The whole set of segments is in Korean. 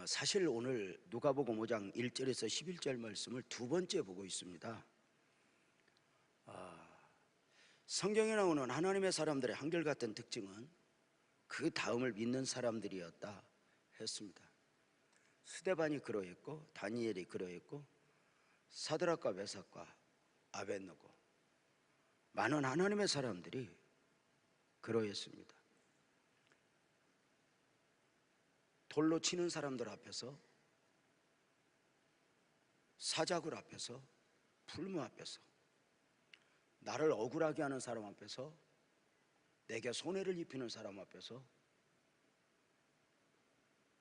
사실 오늘 누가복음 5장 1절에서 11절 말씀을 두 번째 보고 있습니다. 성경에 나오는 하나님의 사람들의 한결같은 특징은 그 다음을 믿는 사람들이었다 했습니다. 스데반이 그러했고, 다니엘이 그러했고, 사드락과 메삭과 아벳느고, 많은 하나님의 사람들이 그러했습니다. 돌로 치는 사람들 앞에서, 사자굴 앞에서, 풀무 앞에서, 나를 억울하게 하는 사람 앞에서, 내게 손해를 입히는 사람 앞에서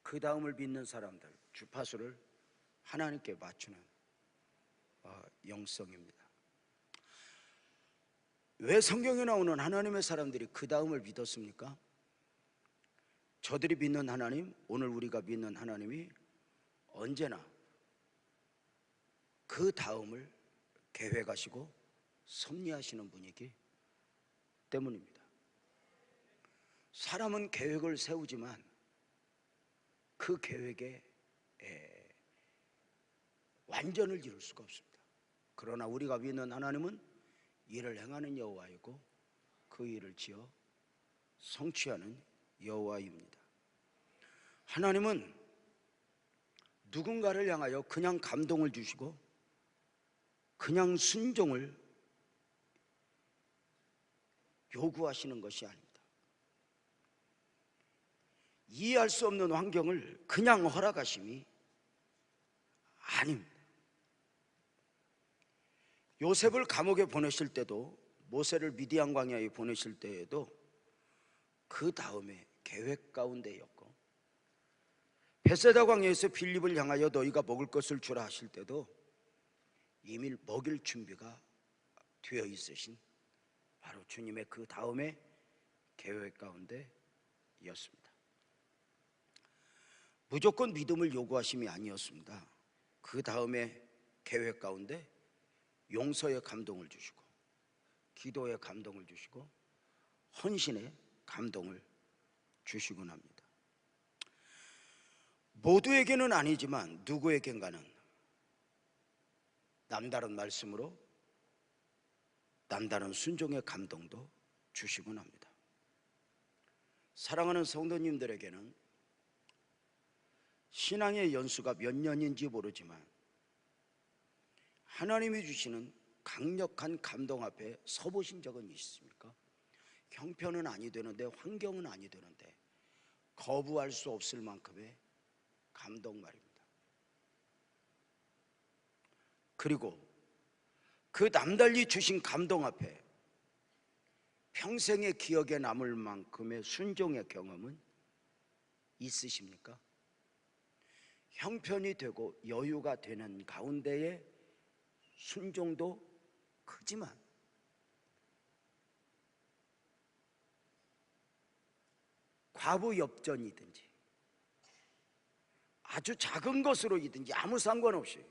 그 다음을 믿는 사람들, 주파수를 하나님께 맞추는 영성입니다. 왜 성경에 나오는 하나님의 사람들이 그 다음을 믿었습니까? 저들이 믿는 하나님, 오늘 우리가 믿는 하나님이 언제나 그 다음을 계획하시고 섭리하시는 분이기 때문입니다. 사람은 계획을 세우지만 그 계획에 완전을 이룰 수가 없습니다. 그러나 우리가 믿는 하나님은 일을 행하는 여호와이고 그 일을 지어 성취하는 여호와입니다. 하나님은 누군가를 향하여 그냥 감동을 주시고 그냥 순종을 요구하시는 것이 아닙니다. 이해할 수 없는 환경을 그냥 허락하심이 아닙니다. 요셉을 감옥에 보내실 때도, 모세를 미디안 광야에 보내실 때에도 그 다음에 계획 가운데였고, 베세다 광야에서 빌립을 향하여 너희가 먹을 것을 주라 하실 때도 이미 먹일 준비가 되어 있으신 바로 주님의 그 다음에 계획 가운데였습니다. 무조건 믿음을 요구하심이 아니었습니다. 그 다음에 계획 가운데 용서의 감동을 주시고, 기도의 감동을 주시고, 헌신의 감동을 주시곤 합니다. 모두에게는 아니지만 누구에겐가는 남다른 말씀으로 남다른 순종의 감동도 주시곤 합니다. 사랑하는 성도님들에게는 신앙의 연수가 몇 년인지 모르지만 하나님이 주시는 강력한 감동 앞에 서보신 적은 있습니까? 형편은 아니 되는데, 환경은 아니 되는데 거부할 수 없을 만큼의 감동 말입니다. 그리고 그 남달리 주신 감동 앞에 평생의 기억에 남을 만큼의 순종의 경험은 있으십니까? 형편이 되고 여유가 되는 가운데에 순종도 크지만 과부엽전이든지 아주 작은 것으로이든지 아무 상관없이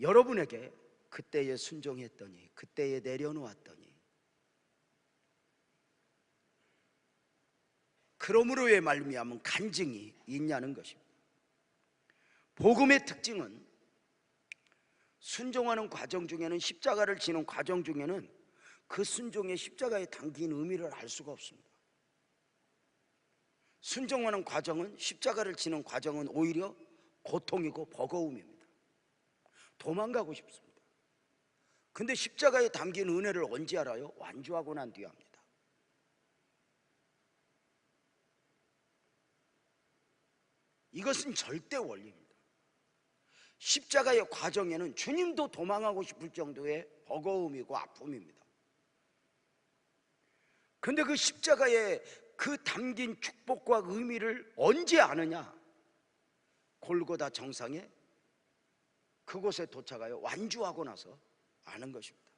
여러분에게 그때에 순종했더니, 그때에 내려놓았더니, 그러므로의 말미암은 간증이 있냐는 것입니다. 복음의 특징은 순종하는 과정 중에는, 십자가를 지는 과정 중에는 그 순종의 십자가에 담긴 의미를 알 수가 없습니다. 순종하는 과정은, 십자가를 지는 과정은 오히려 고통이고 버거움입니다. 도망가고 싶습니다. 근데 십자가에 담긴 은혜를 언제 알아요? 완주하고 난 뒤에 합니다. 이것은 절대 원리입니다. 십자가의 과정에는 주님도 도망하고 싶을 정도의 버거움이고 아픔입니다. 근데 그 십자가에 그 담긴 축복과 의미를 언제 아느냐? 골고다 정상에 그곳에 도착하여 완주하고 나서 아는 것입니다.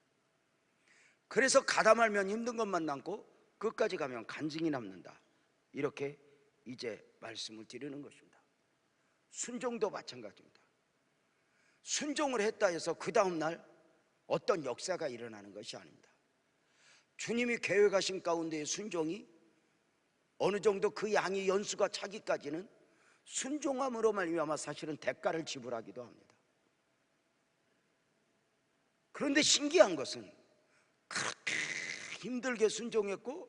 그래서 가다 말면 힘든 것만 남고 끝까지 가면 간증이 남는다, 이렇게 이제 말씀을 드리는 것입니다. 순종도 마찬가지입니다. 순종을 했다 해서 그 다음날 어떤 역사가 일어나는 것이 아닙니다. 주님이 계획하신 가운데의 순종이 어느 정도 그 양이 연수가 차기까지는 순종함으로 말미암아 사실은 대가를 지불하기도 합니다. 그런데 신기한 것은 그렇게 힘들게 순종했고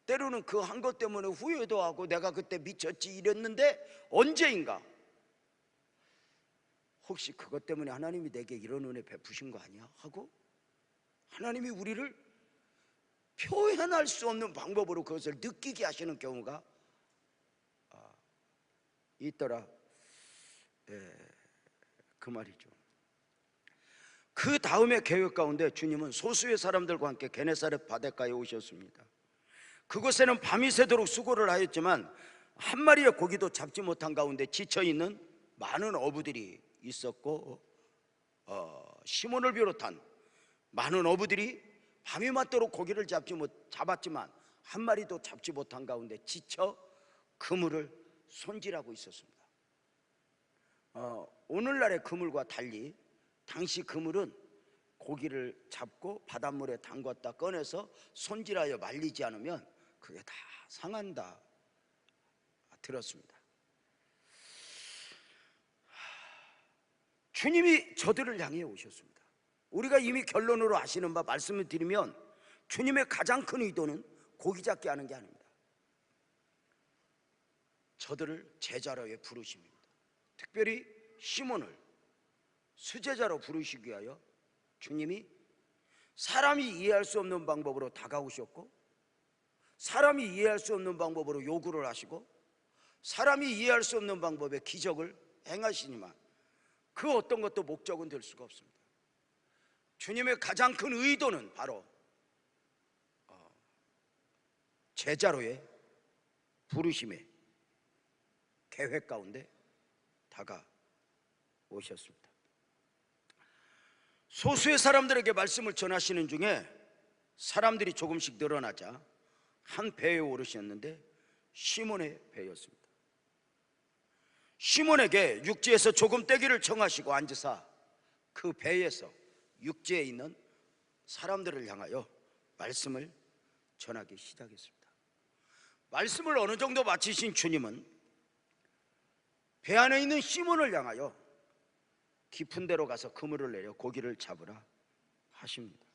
때로는 그 한 것 때문에 후회도 하고 내가 그때 미쳤지 이랬는데 언제인가 혹시 그것 때문에 하나님이 내게 이런 은혜 베푸신 거 아니야? 하고 하나님이 우리를 표현할 수 없는 방법으로 그것을 느끼게 하시는 경우가 있더라. 그 말이죠. 그 다음에 계획 가운데 주님은 소수의 사람들과 함께 게네사렛 바닷가에 오셨습니다. 그곳에는 밤이 새도록 수고를 하였지만 한 마리의 고기도 잡지 못한 가운데 지쳐있는 많은 어부들이 있었고 시몬을 비롯한 많은 어부들이 밤이 맞도록 고기를 잡았지만 한 마리도 잡지 못한 가운데 지쳐 그물을 손질하고 있었습니다. 오늘날의 그물과 달리 당시 그물은 고기를 잡고 바닷물에 담갔다 꺼내서 손질하여 말리지 않으면 그게 다 상한다 들었습니다. 주님이 저들을 향해 오셨습니다. 우리가 이미 결론으로 아시는 바 말씀을 드리면 주님의 가장 큰 의도는 고기 잡게 하는 게 아닙니다. 저들을 제자로의 부르심입니다. 특별히 시몬을 수제자로 부르시기 위하여 주님이 사람이 이해할 수 없는 방법으로 다가오셨고 사람이 이해할 수 없는 방법으로 요구를 하시고 사람이 이해할 수 없는 방법의 기적을 행하시니만 그 어떤 것도 목적은 될 수가 없습니다. 주님의 가장 큰 의도는 바로 제자로의 부르심의 계획 가운데 다가오셨습니다. 소수의 사람들에게 말씀을 전하시는 중에 사람들이 조금씩 늘어나자 한 배에 오르셨는데 시몬의 배였습니다. 시몬에게 육지에서 조금 떼기를 청하시고 앉으사 그 배에서 육지에 있는 사람들을 향하여 말씀을 전하기 시작했습니다. 말씀을 어느 정도 마치신 주님은 배 안에 있는 시몬을 향하여 깊은 데로 가서 그물을 내려 고기를 잡으라 하십니다.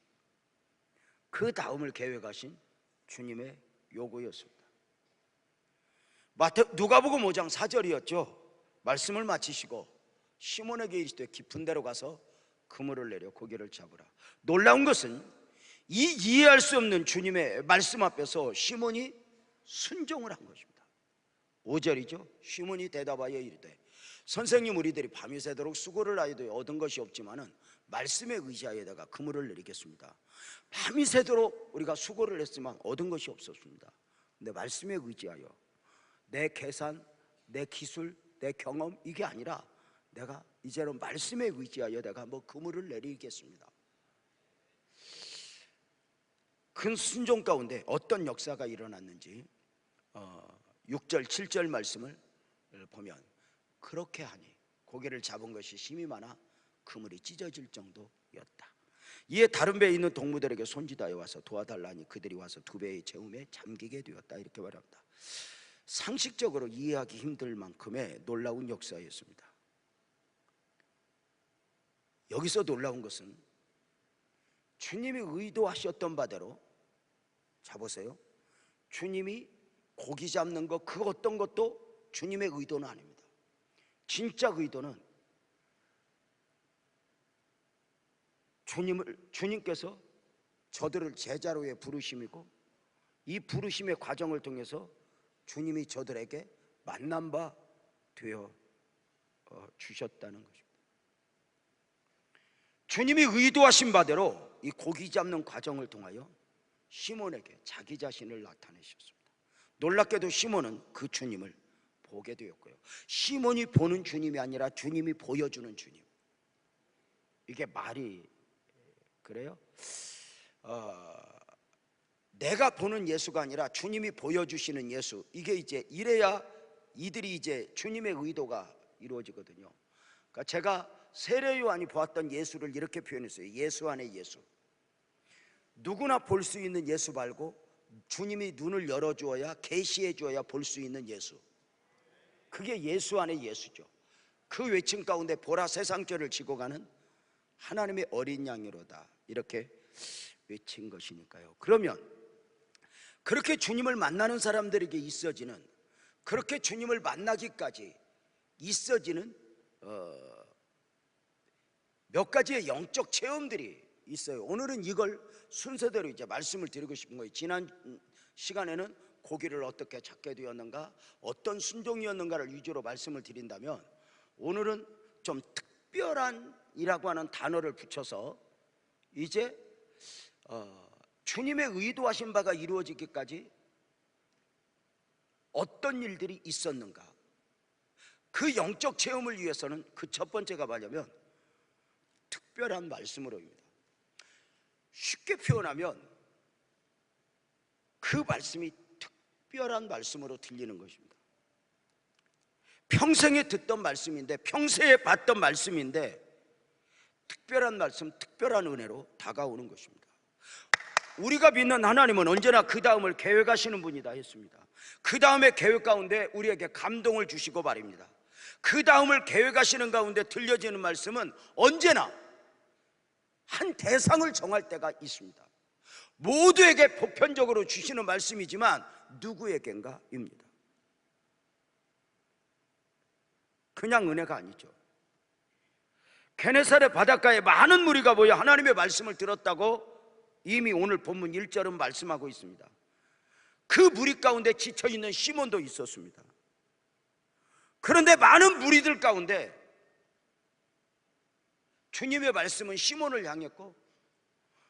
그 다음을 계획하신 주님의 요구였습니다. 누가복음 5장 4절이었죠. 말씀을 마치시고 시몬에게 이르시되 깊은 데로 가서 그물을 내려 고기를 잡으라. 놀라운 것은 이 이해할 수 없는 주님의 말씀 앞에서 시몬이 순종을 한 것입니다. 5절이죠. 시몬이 대답하여 이르되 선생님, 우리들이 밤이 새도록 수고를 하여도 얻은 것이 없지만은 말씀에 의지하여 내가 그물을 내리겠습니다. 밤이 새도록 우리가 수고를 했지만 얻은 것이 없었습니다. 근데 말씀에 의지하여 내 계산, 내 기술, 내 경험 이게 아니라 내가 이제는 말씀에 의지하여 내가 그물을 내리겠습니다. 큰 순종 가운데 어떤 역사가 일어났는지 6절 7절 말씀을 보면 그렇게 하니 고기를 잡은 것이 힘이 많아 그물이 찢어질 정도였다. 이에 다른 배에 있는 동무들에게 손짓하여 와서 도와달라니 그들이 와서 두 배의 채움에 잠기게 되었다. 이렇게 말합니다. 상식적으로 이해하기 힘들 만큼의 놀라운 역사였습니다. 여기서 놀라운 것은 주님이 의도하셨던 바대로, 자 보세요, 주님이 고기 잡는 것 그 어떤 것도 주님의 의도는 아닙니다. 진짜 의도는 주님께서 저들을 제자로의 부르심이고 이 부르심의 과정을 통해서 주님이 저들에게 만난 바 되어 주셨다는 것입니다. 주님이 의도하신 바대로 이 고기 잡는 과정을 통하여 시몬에게 자기 자신을 나타내셨습니다. 놀랍게도 시몬은 그 주님을 보게 되었고요. 시몬이 보는 주님이 아니라 주님이 보여주는 주님. 이게 말이 그래요? 내가 보는 예수가 아니라 주님이 보여주시는 예수. 이게 이제 이래야 이들이 이제 주님의 의도가 이루어지거든요. 그러니까 제가 세례 요한이 보았던 예수를 이렇게 표현했어요. 예수 안에 예수. 누구나 볼 수 있는 예수 말고 주님이 눈을 열어주어야, 계시해 주어야 볼 수 있는 예수, 그게 예수 안에 예수죠. 그 외침 가운데 보라 세상 죄를 지고 가는 하나님의 어린 양이로다, 이렇게 외친 것이니까요. 그러면 그렇게 주님을 만나는 사람들에게 있어지는, 그렇게 주님을 만나기까지 있어지는 몇 가지의 영적 체험들이 있어요. 오늘은 이걸 순서대로 이제 말씀을 드리고 싶은 거예요. 지난 시간에는 고기를 어떻게 찾게 되었는가, 어떤 순종이었는가를 위주로 말씀을 드린다면, 오늘은 좀 특별한이라고 하는 단어를 붙여서 이제 주님의 의도하신 바가 이루어지기까지 어떤 일들이 있었는가, 그 영적 체험을 위해서는 그 첫 번째가 뭐냐면 특별한 말씀으로입니다. 쉽게 표현하면 그 말씀이 특별한 말씀으로 들리는 것입니다. 평생에 듣던 말씀인데, 평생에 봤던 말씀인데, 특별한 말씀, 특별한 은혜로 다가오는 것입니다. 우리가 믿는 하나님은 언제나 그 다음을 계획하시는 분이다 했습니다. 그 다음의 계획 가운데 우리에게 감동을 주시고 말입니다. 그 다음을 계획하시는 가운데 들려지는 말씀은 언제나 한 대상을 정할 때가 있습니다. 모두에게 보편적으로 주시는 말씀이지만 누구에겐가 입니다. 그냥 은혜가 아니죠. 게네사렛 바닷가에 많은 무리가 모여 하나님의 말씀을 들었다고 이미 오늘 본문 1절은 말씀하고 있습니다. 그 무리 가운데 지쳐있는 시몬도 있었습니다. 그런데 많은 무리들 가운데 주님의 말씀은 시몬을 향했고,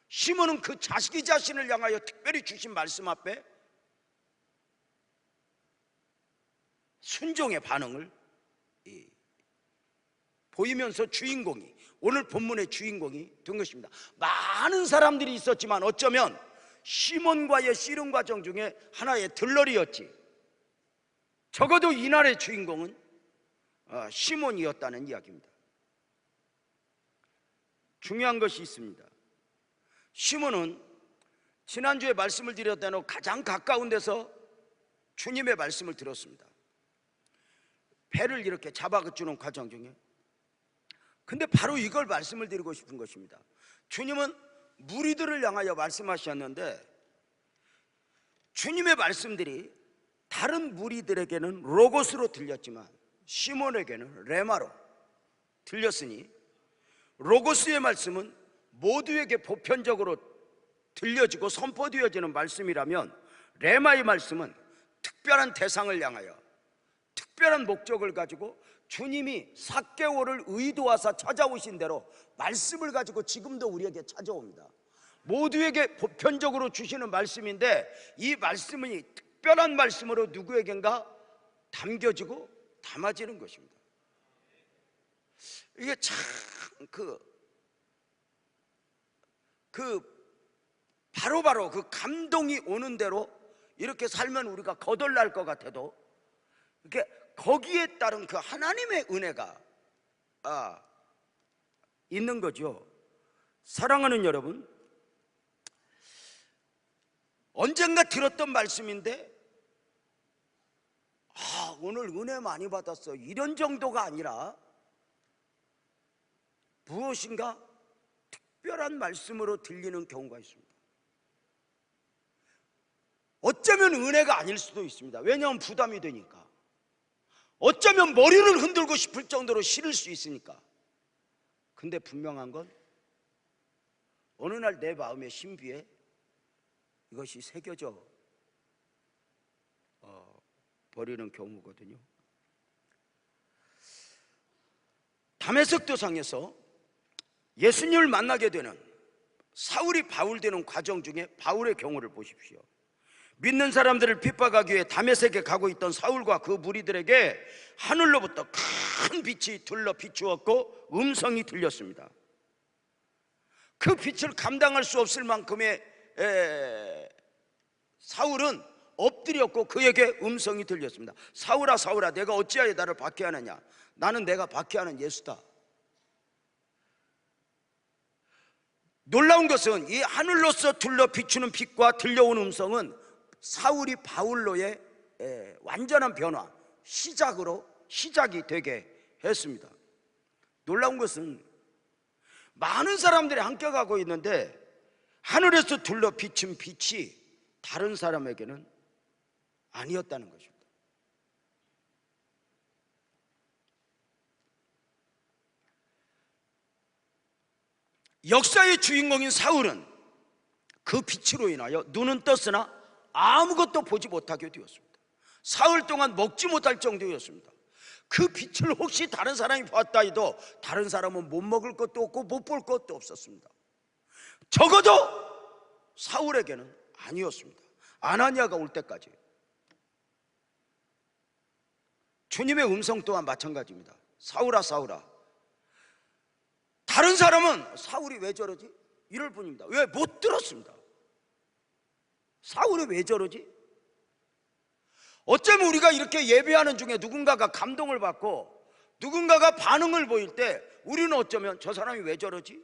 시몬은 그 자기 자신을 향하여 특별히 주신 말씀 앞에 순종의 반응을 보이면서 주인공이, 오늘 본문의 주인공이 된 것입니다. 많은 사람들이 있었지만 어쩌면 시몬과의 씨름 과정 중에 하나의 들러리였지, 적어도 이날의 주인공은 시몬이었다는 이야기입니다. 중요한 것이 있습니다. 시몬은 지난주에 말씀을 드렸다는 가장 가까운 데서 주님의 말씀을 들었습니다. 배를 이렇게 잡아주는 과정 중에, 근데 바로 이걸 말씀을 드리고 싶은 것입니다. 주님은 무리들을 향하여 말씀하셨는데, 주님의 말씀들이 다른 무리들에게는 로고스로 들렸지만 시몬에게는 레마로 들렸으니, 로고스의 말씀은 모두에게 보편적으로 들려지고 선포되어지는 말씀이라면, 레마의 말씀은 특별한 대상을 향하여 특별한 목적을 가지고 주님이 삭개오를 의도하사 찾아오신 대로 말씀을 가지고 지금도 우리에게 찾아옵니다. 모두에게 보편적으로 주시는 말씀인데, 이 말씀이 특별한 말씀으로 누구에겐가 담겨지고 담아지는 것입니다. 이게 참 바로바로 그 감동이 오는 대로 이렇게 살면 우리가 거덜날 것 같아도, 이렇게 거기에 따른 그 하나님의 은혜가 있는 거죠. 사랑하는 여러분, 언젠가 들었던 말씀인데 오늘 은혜 많이 받았어, 이런 정도가 아니라 무엇인가 특별한 말씀으로 들리는 경우가 있습니다. 어쩌면 은혜가 아닐 수도 있습니다. 왜냐하면 부담이 되니까. 어쩌면 머리를 흔들고 싶을 정도로 싫을 수 있으니까. 근데 분명한 건 어느 날 내 마음의 신비에 이것이 새겨져 버리는 경우거든요. 다메섹 도상에서 예수님을 만나게 되는 사울이 바울 되는 과정 중에 바울의 경우를 보십시오. 믿는 사람들을 핍박하기 위해 다메섹에 가고 있던 사울과 그 무리들에게 하늘로부터 큰 빛이 둘러 비추었고 음성이 들렸습니다. 그 빛을 감당할 수 없을 만큼의 사울은 엎드렸고 그에게 음성이 들렸습니다. 사울아 사울아, 내가 어찌하여 나를 박해하느냐? 나는 내가 박해하는 예수다. 놀라운 것은 이 하늘로서 둘러 비추는 빛과 들려온 음성은 사울이 바울로의 완전한 변화, 시작이 되게 했습니다. 놀라운 것은 많은 사람들이 함께 가고 있는데 하늘에서 둘러 비친 빛이 다른 사람에게는 아니었다는 것입니다. 역사의 주인공인 사울은 그 빛으로 인하여 눈은 떴으나 아무것도 보지 못하게 되었습니다. 사흘 동안 먹지 못할 정도였습니다. 그 빛을 혹시 다른 사람이 봤다 해도 다른 사람은 못 먹을 것도 없고 못 볼 것도 없었습니다. 적어도 사울에게는 아니었습니다. 아나니아가 올 때까지. 주님의 음성 또한 마찬가지입니다. 사울아 사울아. 다른 사람은 사울이 왜 저러지? 이럴 뿐입니다. 왜? 못 들었습니다. 사울이 왜 저러지? 어쩌면 우리가 이렇게 예배하는 중에 누군가가 감동을 받고 누군가가 반응을 보일 때 우리는 어쩌면 저 사람이 왜 저러지?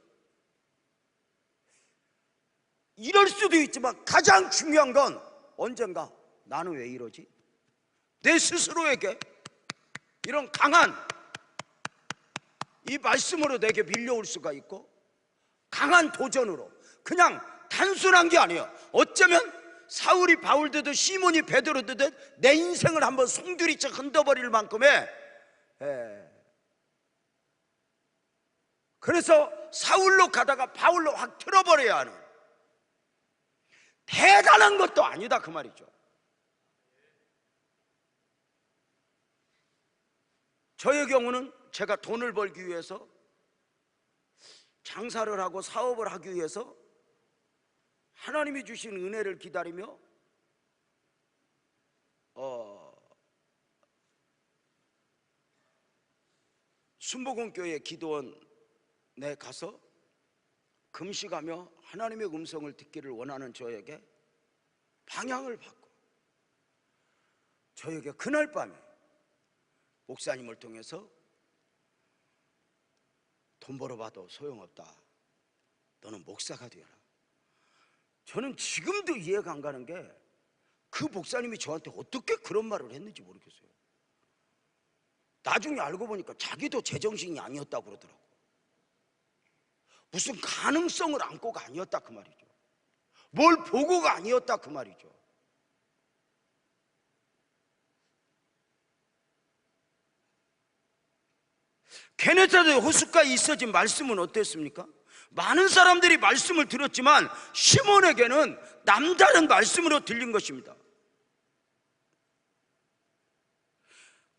이럴 수도 있지만 가장 중요한 건 언젠가 나는 왜 이러지? 내 스스로에게 이런 강한 이 말씀으로 내게 밀려올 수가 있고 강한 도전으로 그냥 단순한 게 아니에요. 어쩌면 사울이 바울 되듯 시몬이 베드로 되듯 내 인생을 한번 송두리째 흔들어버릴 만큼의 그래서 사울로 가다가 바울로 확 틀어버려야 하는 대단한 것도 아니다 그 말이죠. 저의 경우는 제가 돈을 벌기 위해서 장사를 하고 사업을 하기 위해서 하나님이 주신 은혜를 기다리며 순복음교회 기도원에 가서 금식하며 하나님의 음성을 듣기를 원하는 저에게 방향을 받고 저에게 그날 밤에 목사님을 통해서 돈 벌어봐도 소용없다. 너는 목사가 되어라. 저는 지금도 이해가 안 가는 게 그 목사님이 저한테 어떻게 그런 말을 했는지 모르겠어요. 나중에 알고 보니까 자기도 제정신이 아니었다고 그러더라고. 무슨 가능성을 안고가 아니었다 그 말이죠. 뭘 보고가 아니었다 그 말이죠. 게네사렛 호숫가에 있어진 말씀은 어땠습니까? 많은 사람들이 말씀을 들었지만 시몬에게는 남다른 말씀으로 들린 것입니다.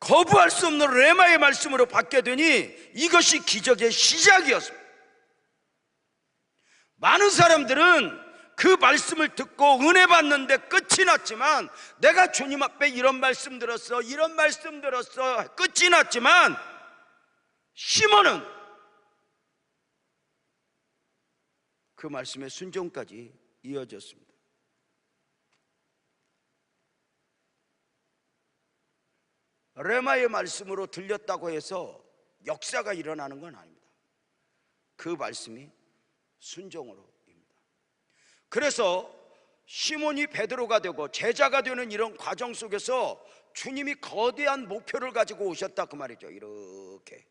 거부할 수 없는 레마의 말씀으로 받게 되니 이것이 기적의 시작이었습니다. 많은 사람들은 그 말씀을 듣고 은혜 받는데 끝이 났지만 내가 주님 앞에 이런 말씀 들었어 이런 말씀 들었어 끝이 났지만 시몬은 그 말씀의 순종까지 이어졌습니다. 레마의 말씀으로 들렸다고 해서 역사가 일어나는 건 아닙니다. 그 말씀이 순종으로입니다. 그래서 시몬이 베드로가 되고 제자가 되는 이런 과정 속에서 주님이 거대한 목표를 가지고 오셨다 그 말이죠. 이렇게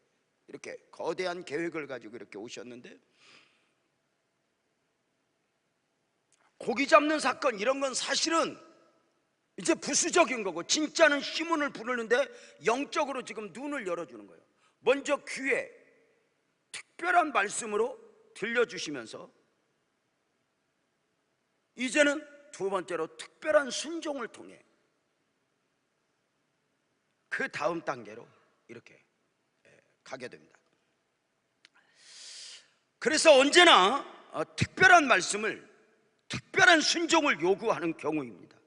거대한 계획을 가지고 이렇게 오셨는데 고기 잡는 사건 이런 건 사실은 이제 부수적인 거고 진짜는 시몬을 부르는데 영적으로 지금 눈을 열어주는 거예요. 먼저 귀에 특별한 말씀으로 들려주시면서 이제는 두 번째로 특별한 순종을 통해 그 다음 단계로 이렇게 가게 됩니다. 그래서 언제나 특별한 말씀을 특별한 순종을 요구하는 경우입니다.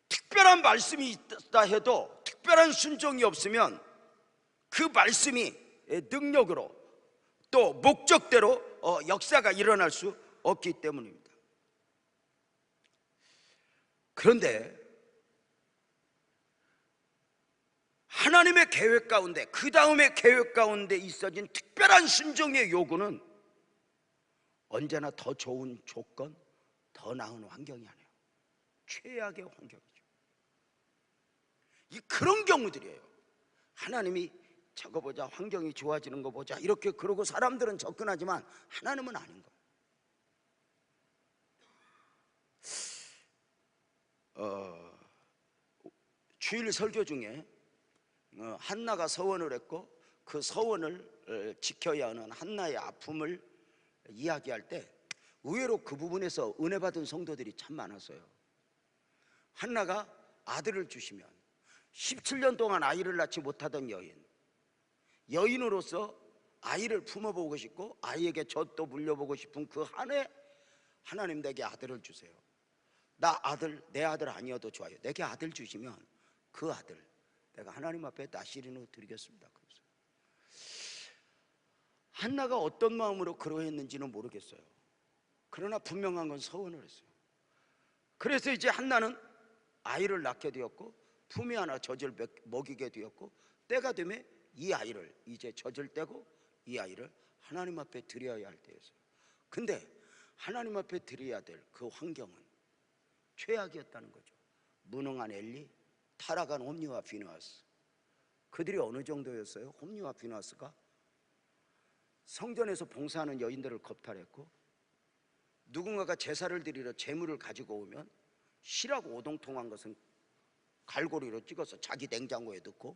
특별한 말씀이 있다 해도 특별한 순종이 없으면 그 말씀이 능력으로 또 목적대로 역사가 일어날 수 없기 때문입니다. 그런데 하나님의 계획 가운데 그 다음의 계획 가운데 있어진 특별한 순종의 요구는 언제나 더 좋은 조건, 더 나은 환경이 아닙니다. 최악의 환경이죠. 그런 경우들이에요. 하나님이 저거 보자, 환경이 좋아지는 거 보자, 이렇게 그러고 사람들은 접근하지만 하나님은 아닌 거예요. 주일 설교 중에 한나가 서원을 했고 그 서원을 지켜야 하는 한나의 아픔을 이야기할 때 의외로 그 부분에서 은혜 받은 성도들이 참 많았어요. 한나가 아들을 주시면 17년 동안 아이를 낳지 못하던 여인으로서 아이를 품어보고 싶고 아이에게 젖도 물려보고 싶은 그 한해 하나님 내게 아들을 주세요. 내 아들 아니어도 좋아요. 내게 아들 주시면 그 아들 내가 하나님 앞에 나시린으로 드리겠습니다. 그래서 한나가 어떤 마음으로 그러했는지는 모르겠어요. 그러나 분명한 건 서원을 했어요. 그래서 이제 한나는 아이를 낳게 되었고 품에 안아 젖을 먹이게 되었고 때가 되면 이 아이를 이제 젖을 떼고 이 아이를 하나님 앞에 드려야 할 때였어요. 근데 하나님 앞에 드려야 될 그 환경은 최악이었다는 거죠. 무능한 엘리, 타락한 홈리와 비느하스. 그들이 어느 정도였어요? 홈리와 비느하스가 성전에서 봉사하는 여인들을 겁탈했고 누군가가 제사를 드리러 제물을 가지고 오면 실하고 오동통한 것은 갈고리로 찍어서 자기 냉장고에 넣고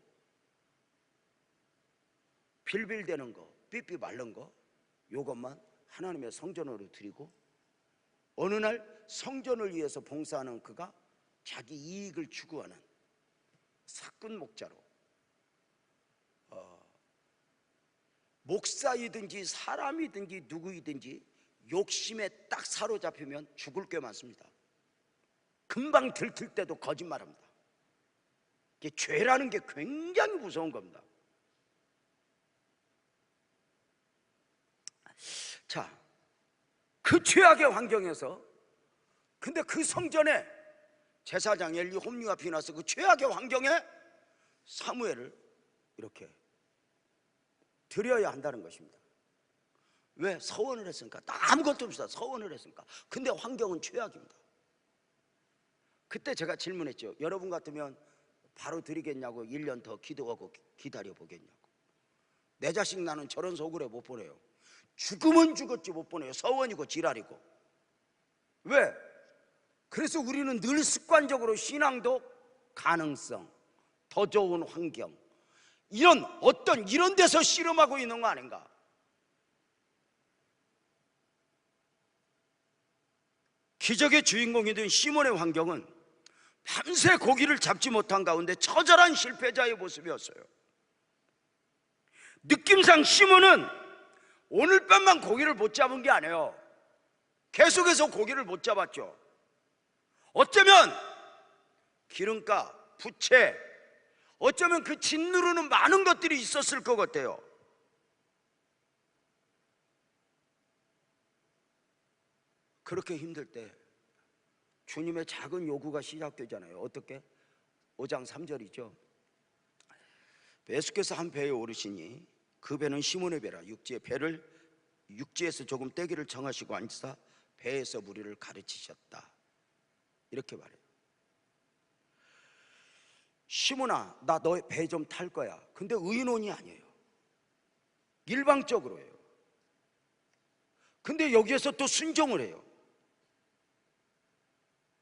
빌빌대는 거, 삐삐 말른 거 요것만 하나님의 성전으로 드리고 어느 날 성전을 위해서 봉사하는 그가 자기 이익을 추구하는 사꾼 목자로 목사이든지 사람이든지 누구이든지 욕심에 딱 사로잡히면 죽을 게 많습니다. 금방 들킬 때도 거짓말합니다. 이게 죄라는 게 굉장히 무서운 겁니다. 자, 그 최악의 환경에서 근데 그 성전에 제사장 엘리, 홈리와 비느하스 그 최악의 환경에 사무엘을 이렇게 드려야 한다는 것입니다. 왜? 서원을 했으니까. 아무것도 없어. 서원을 했으니까. 근데 환경은 최악입니다. 그때 제가 질문했죠. 여러분 같으면 바로 드리겠냐고 1년 더 기도하고 기다려 보겠냐고. 내 자식 나는 저런 소굴에 못 보내요. 죽으면 죽었지 못 보내요. 서원이고 지랄이고. 왜? 그래서 우리는 늘 습관적으로 신앙도 가능성, 더 좋은 환경 이런 데서 씨름하고 있는 거 아닌가? 기적의 주인공이 된 시몬의 환경은 밤새 고기를 잡지 못한 가운데 처절한 실패자의 모습이었어요. 느낌상 시몬은 오늘 밤만 고기를 못 잡은 게 아니에요. 계속해서 고기를 못 잡았죠. 어쩌면 기름값, 부채, 어쩌면 그 짓누르는 많은 것들이 있었을 것 같아요. 그렇게 힘들 때 주님의 작은 요구가 시작되잖아요. 어떻게? 5장 3절이죠. 예수께서 한 배에 오르시니 그 배는 시몬의 배라. 육지에서 조금 떼기를 정하시고 앉으사 배에서 무리를 가르치셨다. 이렇게 말해요. 시몬아, 나 너 배 좀 탈 거야. 근데 의논이 아니에요. 일방적으로 해요. 근데 여기에서 또 순종을 해요.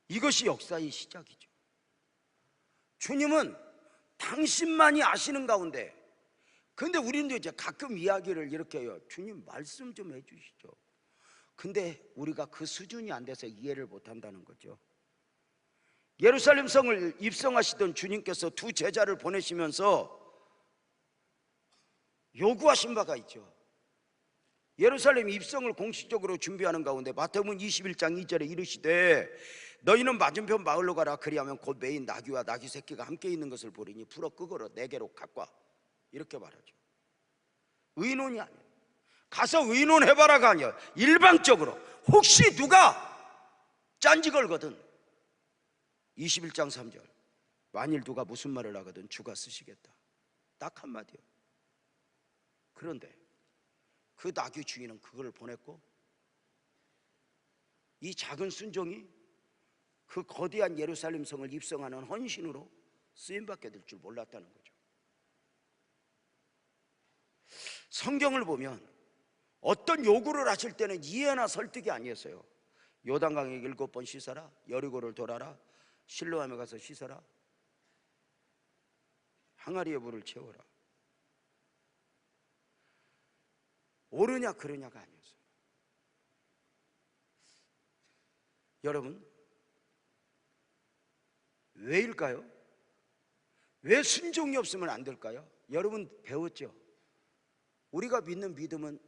이것이 역사의 시작이죠. 주님은 당신만이 아시는 가운데, 근데 우리는 이제 가끔 이야기를 이렇게 해요. 주님 말씀 좀 해주시죠. 근데 우리가 그 수준이 안 돼서 이해를 못 한다는 거죠. 예루살렘 성을 입성하시던 주님께서 두 제자를 보내시면서 요구하신 바가 있죠. 예루살렘 입성을 공식적으로 준비하는 가운데 마태복음 21장 2절에 이르시되 너희는 맞은편 마을로 가라. 그리하면 곧 매인 나귀와 나귀 새끼가 함께 있는 것을 보리니 풀어 끄거라. 내게로 갖고 와. 이렇게 말하죠. 의논이 아니에요. 가서 의논해봐라가 아니에요. 일방적으로 혹시 누가 짠지 걸거든 21장 3절 만일 누가 무슨 말을 하거든 주가 쓰시겠다. 딱 한마디요. 그런데 그 나귀 주인은 그걸 보냈고 이 작은 순종이 그 거대한 예루살렘 성을 입성하는 헌신으로 쓰임받게 될 줄 몰랐다는 거죠. 성경을 보면 어떤 요구를 하실 때는 이해나 설득이 아니었어요. 요단강에 7번 씻어라, 여리고를 돌아라, 실로암에 가서 씻어라, 항아리에 물을 채워라. 옳으냐 그러냐가 아니었어요. 여러분, 왜일까요? 왜 순종이 없으면 안 될까요? 여러분 배웠죠? 우리가 믿는 믿음은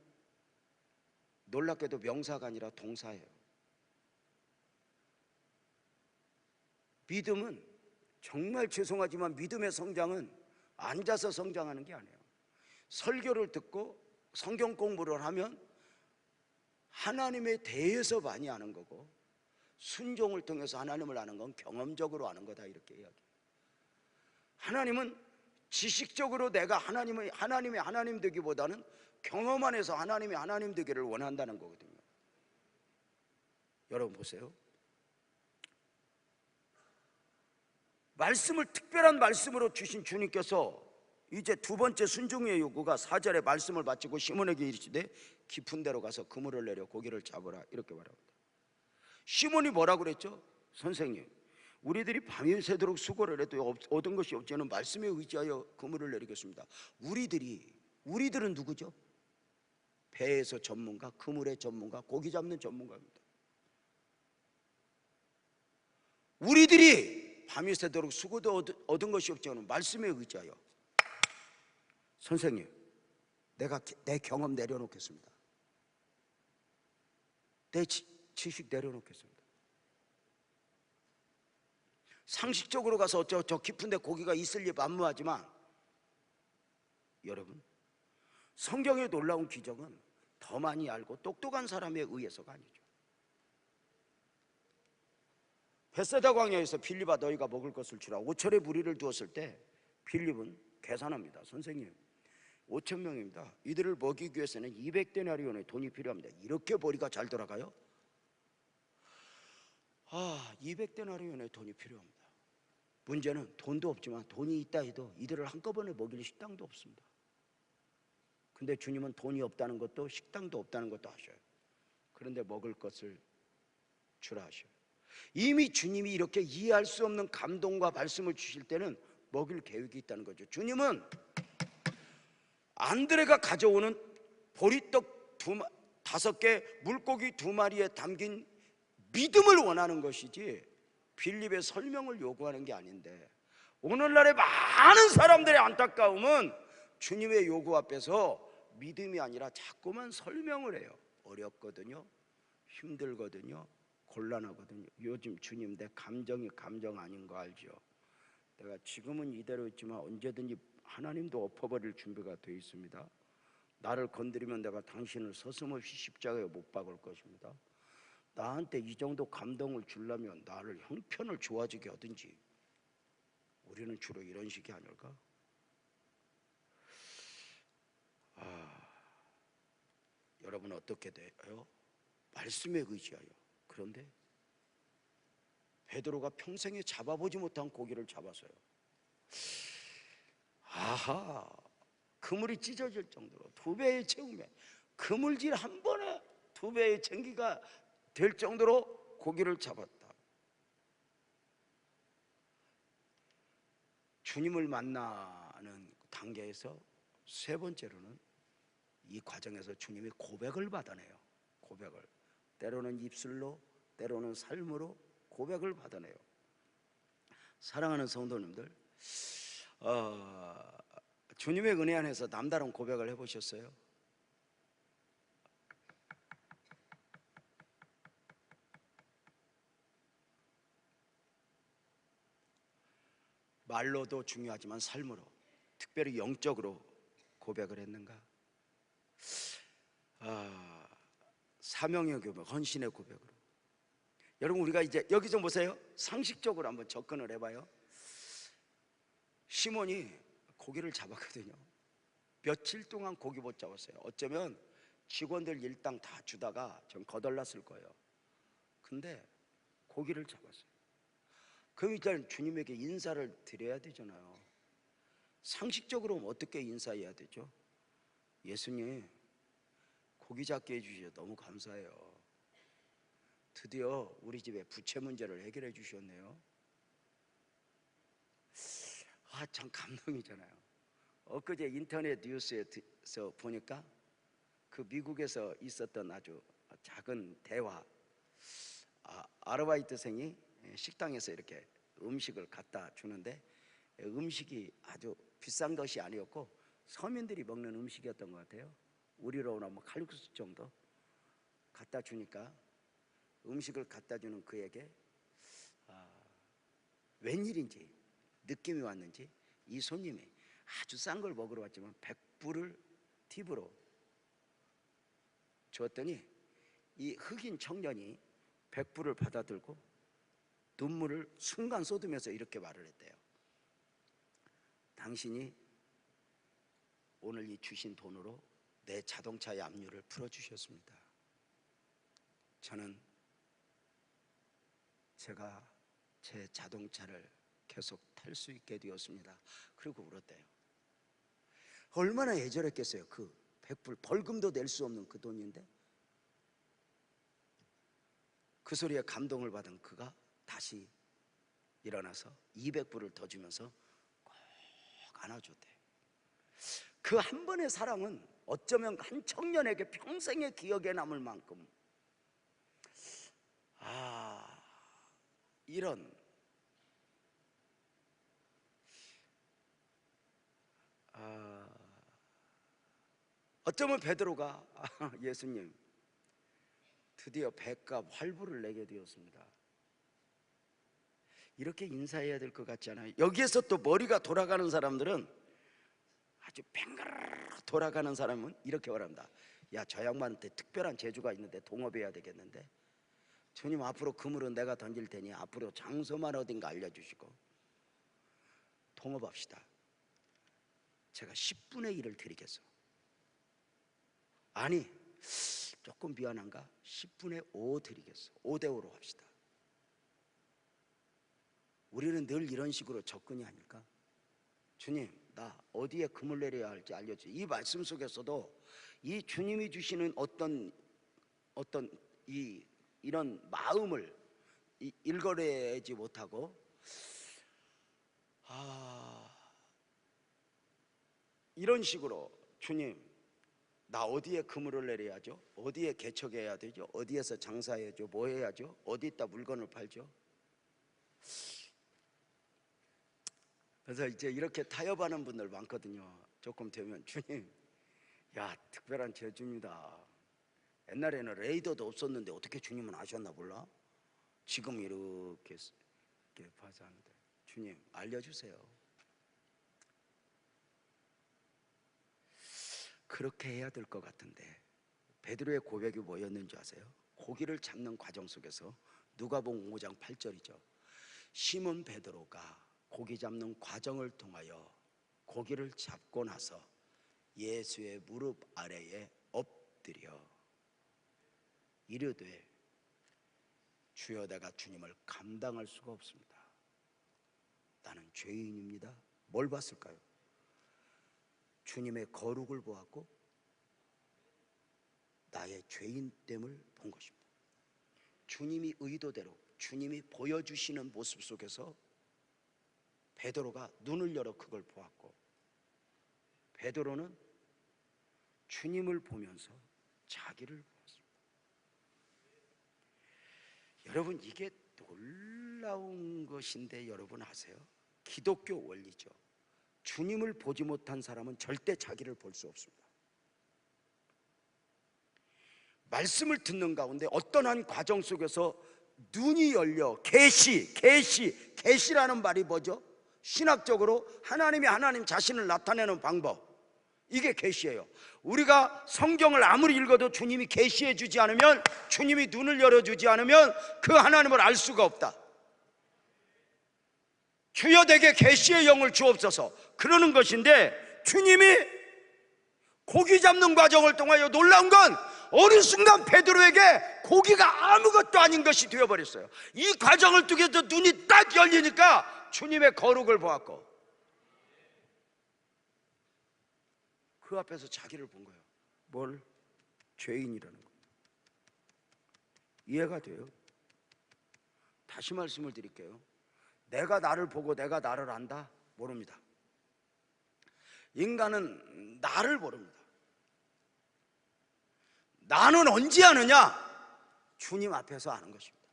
놀랍게도 명사가 아니라 동사예요. 믿음은, 정말 죄송하지만 믿음의 성장은 앉아서 성장하는 게 아니에요. 설교를 듣고 성경 공부를 하면 하나님에 대해서 많이 아는 거고, 순종을 통해서 하나님을 아는 건 경험적으로 아는 거다, 이렇게 이야기해요. 하나님은 지식적으로 내가 하나님의 하나님 되기보다는 경험 안에서 하나님의 하나님 되기를 원한다는 거거든요. 여러분 보세요. 말씀을 특별한 말씀으로 주신 주님께서 이제 두 번째 순종의 요구가 4절에 말씀을 바치고 시몬에게 이르시되 깊은 데로 가서 그물을 내려 고기를 잡으라, 이렇게 말합니다. 시몬이 뭐라고 그랬죠? 선생님, 우리들이 밤이 새도록 수고를 해도 얻은 것이 없지는 말씀에 의지하여 그물을 내리겠습니다. 우리들은 누구죠? 배에서 전문가, 그물의 전문가, 고기 잡는 전문가입니다. 우리들이 밤이 새도록 수고도 얻은 것이 없지는 말씀에 의지하여, 선생님, 내가 내 경험 내려놓겠습니다. 내 지식 내려놓겠습니다. 상식적으로 가서 저 깊은 데 고기가 있을 리 만무하지만, 여러분, 성경의 놀라운 기적은 더 많이 알고 똑똑한 사람에 의해서가 아니죠. 베세다 광야에서 빌립아 너희가 먹을 것을 주라 5철의 무리를 두었을 때 빌립은 계산합니다. 선생님, 5,000명입니다. 이들을 먹이기 위해서는 200데나리온의 돈이 필요합니다. 이렇게 머리가 잘 돌아가요? 200데나리온의 돈이 필요합니다. 문제는 돈도 없지만 돈이 있다 해도 이들을 한꺼번에 먹일 식당도 없습니다. 근데 주님은 돈이 없다는 것도 식당도 없다는 것도 아셔요. 그런데 먹을 것을 주라 하셔요. 이미 주님이 이렇게 이해할 수 없는 감동과 말씀을 주실 때는 먹일 계획이 있다는 거죠. 주님은 안드레가 가져오는 보리떡 5개, 물고기 2마리에 담긴 믿음을 원하는 것이지 빌립의 설명을 요구하는 게 아닌데, 오늘날의 많은 사람들의 안타까움은 주님의 요구 앞에서 믿음이 아니라 자꾸만 설명을 해요. 어렵거든요, 힘들거든요, 곤란하거든요. 요즘 주님, 내 감정이 감정 아닌 거 알죠? 내가 지금은 이대로 있지만 언제든지 하나님도 엎어버릴 준비가 되어 있습니다. 나를 건드리면 내가 당신을 서슴없이 십자가에 못 박을 것입니다. 나한테 이 정도 감동을 주려면 나를 형편을 좋아지게 하든지. 우리는 주로 이런 식이 아닐까? 여러분 어떻게 돼요? 말씀에 의지하여. 그런데 베드로가 평생에 잡아보지 못한 고기를 잡았어요. 그물이 찢어질 정도로 2배의 채움에, 그물질 한 번에 2배의 챙기가 될 정도로 고기를 잡았다. 주님을 만나는 단계에서 세 번째로는 이 과정에서 주님이 고백을 받아내요. 고백을, 때로는 입술로, 때로는 삶으로 고백을 받아내요. 사랑하는 성도님들, 주님의 은혜 안에서 남다른 고백을 해보셨어요? 말로도 중요하지만 삶으로, 특별히 영적으로 고백을 했는가? 사명의 고백, 헌신의 고백으로. 여러분, 우리가 이제 여기 좀 보세요. 상식적으로 한번 접근을 해봐요. 시몬이 고기를 잡았거든요. 며칠 동안 고기 못 잡았어요. 어쩌면 직원들 일당 다 주다가 좀 거덜났을 거예요. 근데 고기를 잡았어요. 그럼 일단 주님에게 인사를 드려야 되잖아요. 상식적으로 어떻게 인사해야 되죠? 예수님, 고기 잡게 해주셔서 너무 감사해요. 드디어 우리 집에 부채 문제를 해결해 주셨네요. 참 감동이잖아요. 엊그제 인터넷 뉴스에서 보니까 그 미국에서 있었던 아주 작은 대화, 아르바이트생이 식당에서 이렇게 음식을 갖다 주는데 음식이 아주 비싼 것이 아니었고 서민들이 먹는 음식이었던 것 같아요. 우리로는 뭐 칼국수 정도 갖다 주니까 음식을 갖다 주는 그에게 웬일인지 느낌이 왔는지 이 손님이 아주 싼 걸 먹으러 왔지만 100불을 팁으로 줬더니 이 흑인 청년이 100불을 받아들고 눈물을 순간 쏟으면서 이렇게 말을 했대요. 당신이 오늘 이 주신 돈으로 내 자동차의 압류를 풀어주셨습니다. 저는 제가 제 자동차를 계속 탈 수 있게 되었습니다. 그리고 울었대요. 얼마나 애절했겠어요. 그 100불 벌금도 낼 수 없는 그 돈인데 그 소리에 감동을 받은 그가 다시 일어나서 200불을 더 주면서 꼭 안아줬대. 그 한 번의 사랑은 어쩌면 한 청년에게 평생의 기억에 남을 만큼 이런 어쩌면 베드로가 예수님 드디어 배값 활부를 내게 되었습니다. 이렇게 인사해야 될 것 같지 않아요? 여기에서 또 머리가 돌아가는 사람들은 아주 뱅가르르 돌아가는 사람은 이렇게 말합니다. 야, 저 양반한테 특별한 재주가 있는데 동업해야 되겠는데 주님 앞으로 그물은 내가 던질 테니 앞으로 장소만 어딘가 알려주시고 동업합시다. 제가 10분의 1을 드리겠어. 아니 조금 미안한가? 10분의 5 드리겠어. 5대 5로 합시다. 우리는 늘 이런 식으로 접근이 아닐까? 주님, 나 어디에 금을 내려야 할지 알려주세요. 이 말씀 속에서도 이 주님이 주시는 어떤 이런 마음을 일거래하지 못하고 이런 식으로 주님, 나 어디에 그물을 내려야죠? 어디에 개척해야 되죠? 어디에서 장사해야죠? 뭐 해야죠? 어디다 물건을 팔죠? 그래서 이제 이렇게 타협하는 분들 많거든요. 조금 되면 주님, 야, 특별한 재주입니다. 옛날에는 레이더도 없었는데 어떻게 주님은 아셨나 몰라? 지금 이렇게 파자는데 주님 알려주세요. 그렇게 해야 될 것 같은데 베드로의 고백이 뭐였는지 아세요? 고기를 잡는 과정 속에서 누가복음 5장 8절이죠. 시몬 베드로가 고기 잡는 과정을 통하여 고기를 잡고 나서 예수의 무릎 아래에 엎드려 이르되 주여, 내가 주님을 감당할 수가 없습니다. 나는 죄인입니다. 뭘 봤을까요? 주님의 거룩을 보았고 나의 죄인됨을 본 것입니다. 주님이 의도대로 주님이 보여주시는 모습 속에서 베드로가 눈을 열어 그걸 보았고 베드로는 주님을 보면서 자기를 보았습니다. 여러분, 이게 놀라운 것인데 여러분 아세요? 기독교 원리죠. 주님을 보지 못한 사람은 절대 자기를 볼 수 없습니다. 말씀을 듣는 가운데 어떤 한 과정 속에서 눈이 열려 계시라는 말이 뭐죠? 신학적으로 하나님이 하나님 자신을 나타내는 방법, 이게 계시예요. 우리가 성경을 아무리 읽어도 주님이 계시해 주지 않으면, 주님이 눈을 열어주지 않으면 그 하나님을 알 수가 없다. 주여 내게 계시의 영을 주옵소서, 그러는 것인데 주님이 고기 잡는 과정을 통하여 놀라운 건 어느 순간 베드로에게 고기가 아무것도 아닌 것이 되어버렸어요. 이 과정을 통해서 눈이 딱 열리니까 주님의 거룩을 보았고 그 앞에서 자기를 본 거예요. 뭘? 죄인이라는 거. 이해가 돼요? 다시 말씀을 드릴게요. 내가 나를 보고 내가 나를 안다? 모릅니다. 인간은 나를 모릅니다. 나는 언제 아느냐? 주님 앞에서 아는 것입니다.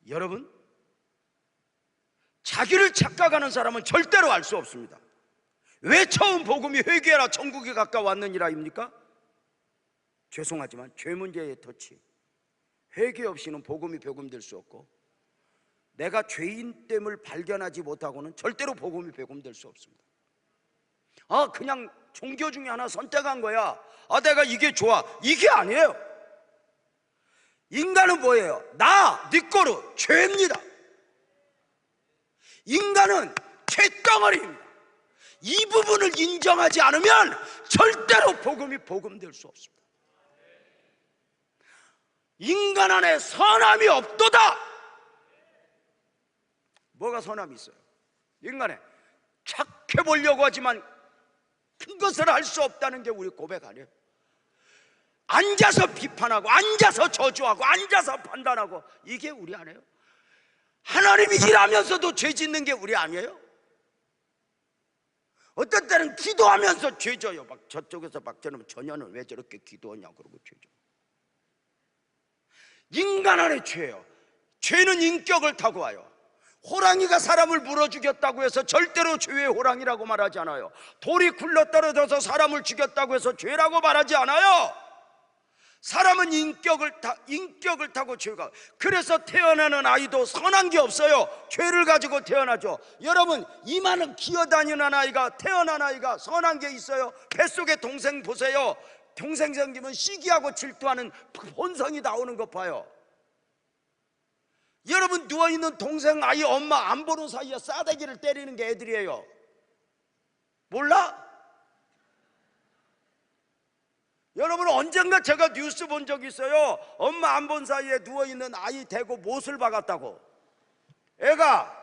여러분, 자기를 착각하는 사람은 절대로 알 수 없습니다. 왜 처음 복음이 회개하라 천국이 가까웠느니라입니까? 죄송하지만 죄 문제의 터치, 회개 없이는 복음이 복음될 수 없고 내가 죄인됨을 발견하지 못하고는 절대로 복음이 복음될 수 없습니다. 그냥 종교 중에 하나 선택한 거야. 내가 이게 좋아. 이게 아니에요. 인간은 뭐예요? 니꼬르 죄입니다. 인간은 죄덩어리입니다. 이 부분을 인정하지 않으면 절대로 복음이 복음될 수 없습니다. 인간 안에 선함이 없도다. 뭐가 선함이 있어요? 인간에 착해 보려고 하지만 큰 것을 할 수 없다는 게 우리 고백 아니에요? 앉아서 비판하고 앉아서 저주하고 앉아서 판단하고 이게 우리 아니에요? 하나님이 일하면서도 죄 짓는 게 우리 아니에요? 어떤 때는 기도하면서 죄 져요. 막 저쪽에서 막 저는 전혀는 왜 저렇게 기도하냐고 그러고 죄 져. 인간 안에 죄예요. 죄는 인격을 타고 와요. 호랑이가 사람을 물어 죽였다고 해서 절대로 죄의 호랑이라고 말하지 않아요. 돌이 굴러떨어져서 사람을 죽였다고 해서 죄라고 말하지 않아요. 사람은 인격을 타고 죄가. 그래서 태어나는 아이도 선한 게 없어요. 죄를 가지고 태어나죠. 여러분, 이만한 기어다니는 아이가, 태어난 아이가 선한 게 있어요? 뱃속에 동생 보세요. 동생 생기면 시기하고 질투하는 본성이 나오는 것 봐요. 여러분, 누워있는 동생 아이 엄마 안 보는 사이에 싸대기를 때리는 게 애들이에요. 몰라? 여러분, 언젠가 제가 뉴스 본 적 있어요. 엄마 안 본 사이에 누워있는 아이 대고 못을 박았다고. 애가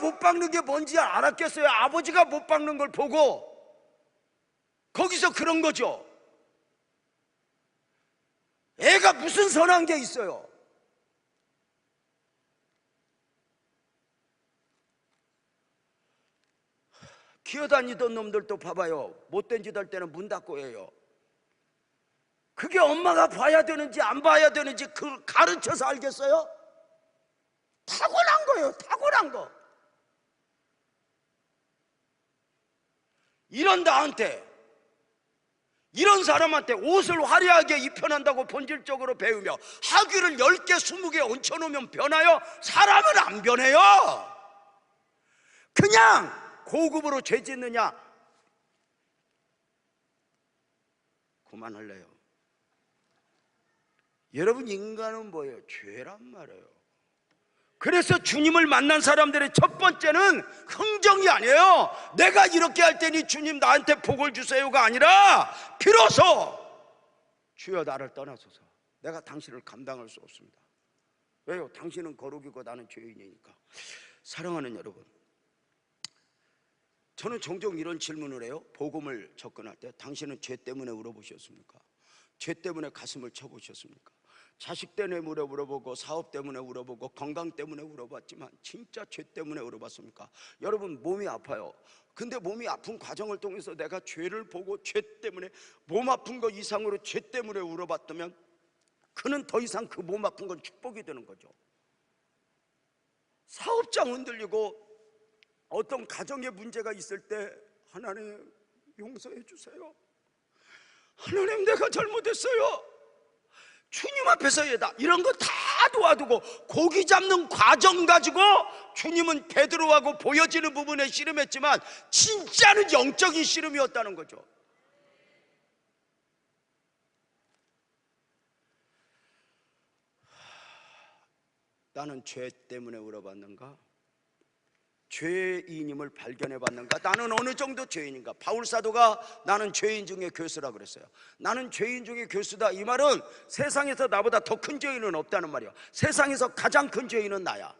못 박는 게 뭔지 알았겠어요? 아버지가 못 박는 걸 보고. 거기서 그런 거죠. 애가 무슨 선한 게 있어요? 기어다니던 놈들도 봐봐요. 못된 짓 할 때는 문 닫고 해요. 그게 엄마가 봐야 되는지 안 봐야 되는지 그걸 가르쳐서 알겠어요? 타고난 거예요. 타고난 거. 이런 사람한테 옷을 화려하게 입혀낸다고 본질적으로 배우며 학위를 10개 20개 얹혀놓으면 변하여? 사람은 안 변해요. 그냥 고급으로 죄 짓느냐? 그만할래요. 여러분, 인간은 뭐예요? 죄란 말이에요. 그래서 주님을 만난 사람들의 첫 번째는 흥정이 아니에요. 내가 이렇게 할 테니 주님 나한테 복을 주세요가 아니라 비로소 주여 나를 떠나소서. 내가 당신을 감당할 수 없습니다. 왜요? 당신은 거룩이고 나는 죄인이니까. 사랑하는 여러분, 저는 종종 이런 질문을 해요. 복음을 접근할 때 당신은 죄 때문에 울어보셨습니까? 죄 때문에 가슴을 쳐보셨습니까? 자식 때문에 물어보고 사업 때문에 울어보고 건강 때문에 울어봤지만 진짜 죄 때문에 울어봤습니까? 여러분, 몸이 아파요. 근데 몸이 아픈 과정을 통해서 내가 죄를 보고 죄 때문에 몸 아픈 거 이상으로 죄 때문에 울어봤다면 그는 더 이상 그 몸 아픈 건 축복이 되는 거죠. 사업장 흔들리고 어떤 가정에 문제가 있을 때 하나님 용서해 주세요. 하나님 내가 잘못했어요. 주님 앞에서 이런 거 다 도와두고 고기 잡는 과정 가지고 주님은 베드로하고 보여지는 부분에 씨름했지만 진짜는 영적인 씨름이었다는 거죠. 나는 죄 때문에 울어봤는가? 죄인임을 발견해 봤는가? 나는 어느 정도 죄인인가? 바울 사도가 나는 죄인 중에 교수라 그랬어요. 나는 죄인 중에 교수다. 이 말은 세상에서 나보다 더 큰 죄인은 없다는 말이야. 세상에서 가장 큰 죄인은 나야.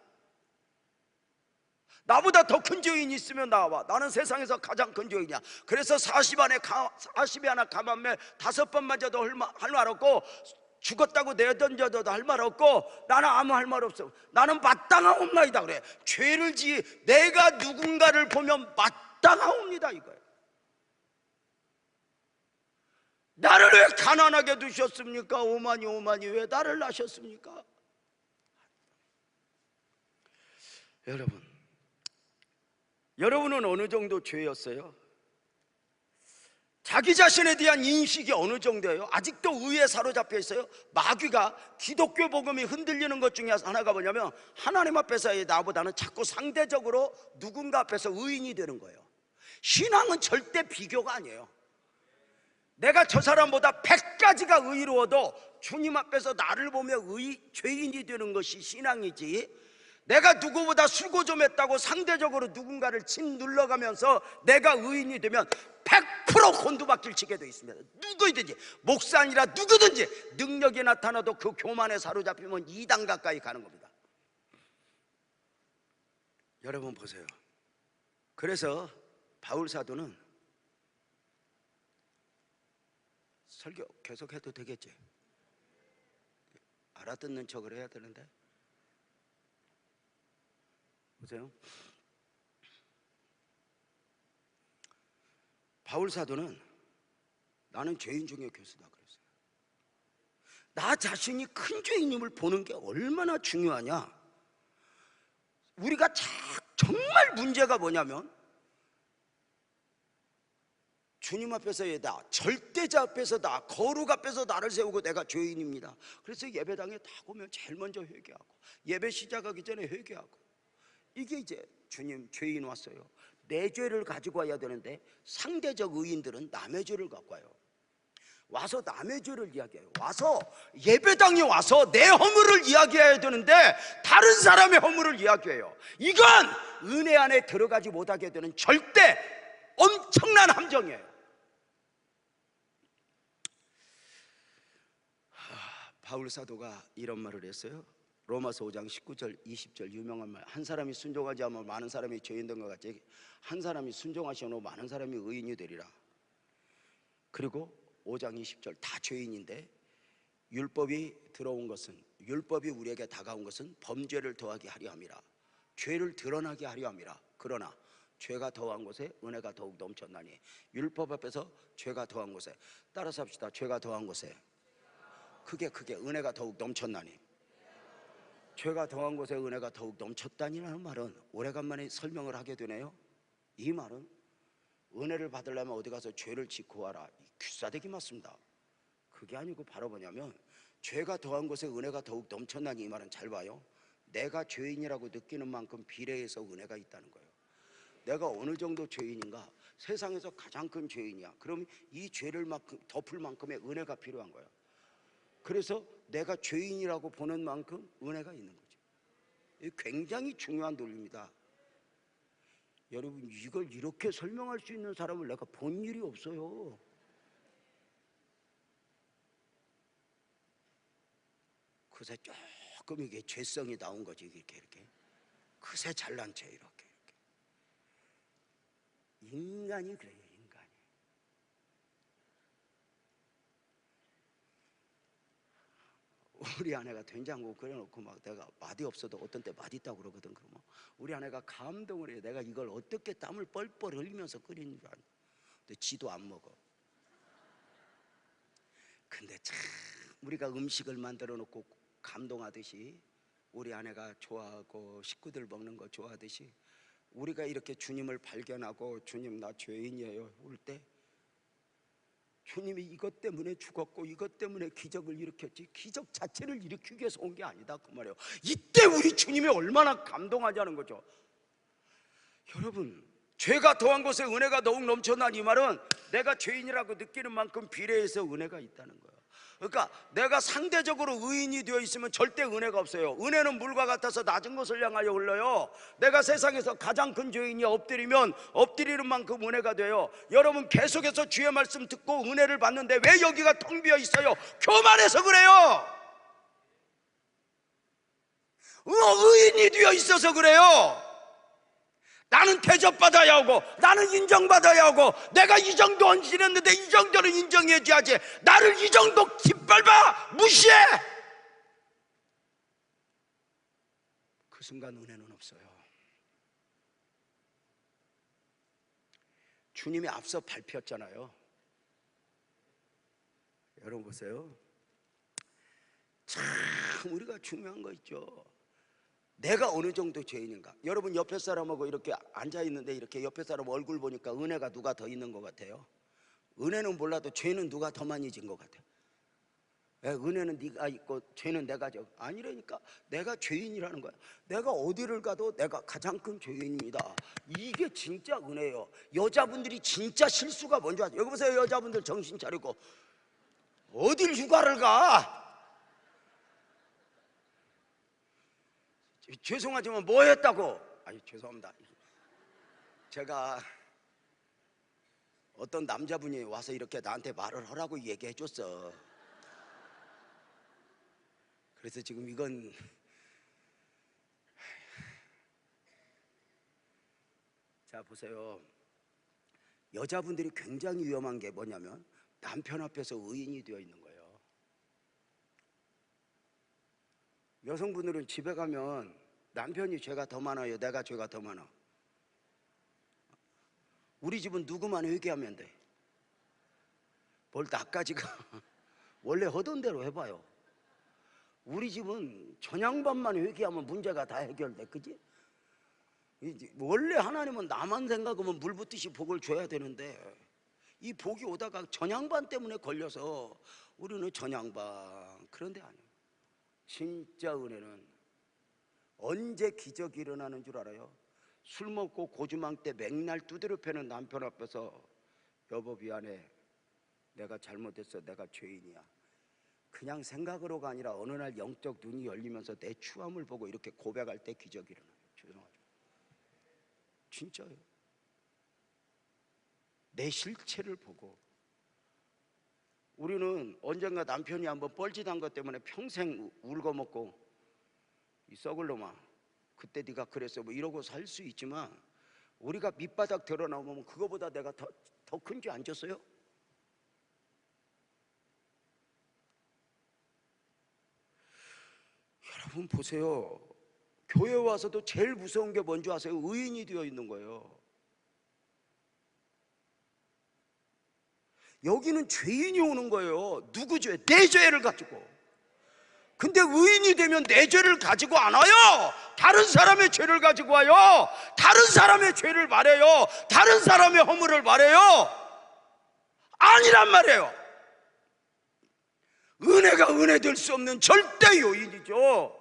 나보다 더 큰 죄인이 있으면 나와봐. 나는 세상에서 가장 큰 죄인이야. 그래서 40에 하나 감한매 5번 맞아도 할 말 없고, 죽었다고 내던져도 할 말 없고, 나는 아무 할 말 없어. 나는 마땅하옵나이다 그래. 죄를 내가 누군가를 보면 마땅하옵니다 이거예요. 나를 왜 가난하게 두셨습니까? 오마니 왜 나를 낳으셨습니까? 여러분은 어느 정도 죄였어요? 자기 자신에 대한 인식이 어느 정도예요? 아직도 의에 사로잡혀 있어요? 마귀가 기독교 복음이 흔들리는 것 중에 하나가 뭐냐면, 하나님 앞에서의 나보다는 자꾸 상대적으로 누군가 앞에서 의인이 되는 거예요. 신앙은 절대 비교가 아니에요. 내가 저 사람보다 100가지가 의로워도 주님 앞에서 나를 보며 죄인이 되는 것이 신앙이지, 내가 누구보다 수고 좀 했다고 상대적으로 누군가를 침 눌러가면서 내가 의인이 되면 100% 곤두박질 치게 되어 있습니다. 누구든지, 목사 아니라 누구든지 능력이 나타나도 그 교만에 사로잡히면 2단 가까이 가는 겁니다. 여러분 보세요. 그래서 바울 사도는, 설교 계속 해도 되겠지? 알아듣는 척을 해야 되는데. 보세요. 바울 사도는 나는 죄인 중에 교수다 그랬어요. 나 자신이 큰 죄인임을 보는 게 얼마나 중요하냐. 우리가 정말 문제가 뭐냐면, 주님 앞에서의 나, 절대자 앞에서 나, 거룩 앞에서 나를 세우고 내가 죄인입니다. 그래서 예배당에 다 오면 제일 먼저 회개하고, 예배 시작하기 전에 회개하고, 이게 이제 주님 죄인 왔어요. 내 죄를 가지고 와야 되는데, 상대적 의인들은 남의 죄를 갖고 와요. 와서 남의 죄를 이야기해요. 와서 예배당에 와서 내 허물을 이야기해야 되는데 다른 사람의 허물을 이야기해요. 이건 은혜 안에 들어가지 못하게 되는 절대 엄청난 함정이에요. 바울 사도가 이런 말을 했어요. 로마서 5장 19절 20절 유명한 말. 한 사람이 순종하지 않으면 많은 사람이 죄인 된 것 같이, 한 사람이 순종하시면 많은 사람이 의인이 되리라. 그리고 5장 20절 다 죄인인데, 율법이 들어온 것은, 율법이 우리에게 다가온 것은 범죄를 더하게 하려 함이라. 죄를 드러나게 하려 함이라. 그러나 죄가 더한 곳에 은혜가 더욱 넘쳤나니. 율법 앞에서 죄가 더한 곳에, 따라서 합시다. 죄가 더한 곳에, 크게 은혜가 더욱 넘쳤나니. 죄가 더한 곳에 은혜가 더욱 넘쳤다니라는 말은 오래간만에 설명을 하게 되네요. 이 말은 은혜를 받으려면 어디 가서 죄를 짓고 와라, 귀싸대기 맞습니다. 그게 아니고 바로 뭐냐면, 죄가 더한 곳에 은혜가 더욱 넘쳤나니, 이 말은 잘 봐요. 내가 죄인이라고 느끼는 만큼 비례해서 은혜가 있다는 거예요. 내가 어느 정도 죄인인가? 세상에서 가장 큰 죄인이야. 그럼 이 죄를 덮을 만큼의 은혜가 필요한 거예요. 그래서 내가 죄인이라고 보는 만큼 은혜가 있는 거죠. 이게 굉장히 중요한 논리입니다. 여러분, 이걸 이렇게 설명할 수 있는 사람을 내가 본 일이 없어요. 그새 조금 이게 죄성이 나온 거지. 이렇게 그새 잘난 체 이렇게. 인간이 그래요. 인간이. 우리 아내가 된장국 끓여놓고 막 내가 맛이 없어도 어떤 때 맛 있다고 그러거든. 그러면 우리 아내가 감동을 해요. 내가 이걸 어떻게 땀을 뻘뻘 흘리면서 끓이는 줄 아냐. 근데 지도 안 먹어. 근데 참 우리가 음식을 만들어 놓고 감동하듯이, 우리 아내가 좋아하고 식구들 먹는 거 좋아하듯이, 우리가 이렇게 주님을 발견하고 주님 나 죄인이에요 올 때, 주님이 이것 때문에 죽었고 이것 때문에 기적을 일으켰지, 기적 자체를 일으키기 위해서 온 게 아니다 그 말이에요. 이때 우리 주님이 얼마나 감동하자는 거죠. 여러분, 죄가 더한 곳에 은혜가 더욱 넘쳐난 이 말은 내가 죄인이라고 느끼는 만큼 비례해서 은혜가 있다는 거예요. 그러니까 내가 상대적으로 의인이 되어 있으면 절대 은혜가 없어요. 은혜는 물과 같아서 낮은 것을 향하여 흘러요. 내가 세상에서 가장 큰 죄인이 엎드리면 엎드리는 만큼 은혜가 돼요. 여러분 계속해서 주의 말씀 듣고 은혜를 받는데 왜 여기가 텅 비어 있어요? 교만해서 그래요. 의인이 되어 있어서 그래요. 나는 대접받아야 하고 나는 인정받아야 하고 내가 이 정도 헌신했는데 이 정도는 인정해 줘야지. 나를 이 정도 짓밟아 무시해. 그 순간 은혜는 없어요. 주님이 앞서 발표했잖아요. 여러분 보세요. 참 우리가 중요한 거 있죠. 내가 어느 정도 죄인인가. 여러분 옆에 사람하고 이렇게 앉아있는데 이렇게 옆에 사람 얼굴 보니까 은혜가 누가 더 있는 것 같아요? 은혜는 몰라도 죄는 누가 더 많이 진 것 같아요? 은혜는 네가 있고 죄는 내가 져. 아니라니까. 내가 죄인이라는 거야. 내가 어디를 가도 내가 가장 큰 죄인입니다. 이게 진짜 은혜예요. 여자분들이 진짜 실수가 뭔지 아세요? 여기 보세요. 여자분들 정신 차리고 어딜 휴가를 가? 죄송하지만 뭐 했다고? 아니 죄송합니다. 제가 어떤 남자분이 와서 이렇게 나한테 말을 하라고 얘기해 줬어. 그래서 지금 이건 자 보세요. 여자분들이 굉장히 위험한 게 뭐냐면 남편 앞에서 의인이 되어 있는 거예요. 여성분들은 집에 가면 남편이 죄가 더 많아요? 내가 죄가 더 많아? 우리 집은 누구만 회개하면 돼. 뭘 나까지가 원래 하던 대로 해봐요. 우리 집은 전양반만 회개하면 문제가 다 해결돼. 그지? 원래 하나님은 나만 생각하면 물 붓듯이 복을 줘야 되는데 이 복이 오다가 전양반 때문에 걸려서 우리는 전양반. 그런데 아니에요. 진짜 은혜는 언제 기적이 일어나는 줄 알아요? 술 먹고 고주망 때 맥날 두드려 패는 남편 앞에서 여보 미안해, 내가 잘못했어, 내가 죄인이야. 그냥 생각으로가 아니라 어느 날 영적 눈이 열리면서 내 추함을 보고 이렇게 고백할 때 기적이 일어나요. 죄송하죠. 진짜요. 내 실체를 보고. 우리는 언젠가 남편이 한번 뻘짓한 것 때문에 평생 울고 먹고 이 썩을 놈아 그때 네가 그랬어 뭐 이러고 살 수 있지만 우리가 밑바닥 드러나오면 그거보다 내가 더 큰 죄 안 졌어요? 여러분 보세요. 교회 와서도 제일 무서운 게 뭔지 아세요? 의인이 되어 있는 거예요. 여기는 죄인이 오는 거예요. 누구 죄? 내 죄를 가지고. 근데 의인이 되면 내 죄를 가지고 안 와요. 다른 사람의 죄를 가지고 와요. 다른 사람의 죄를 말해요. 다른 사람의 허물을 말해요. 아니란 말이에요. 은혜가 은혜 될 수 없는 절대 요인이죠.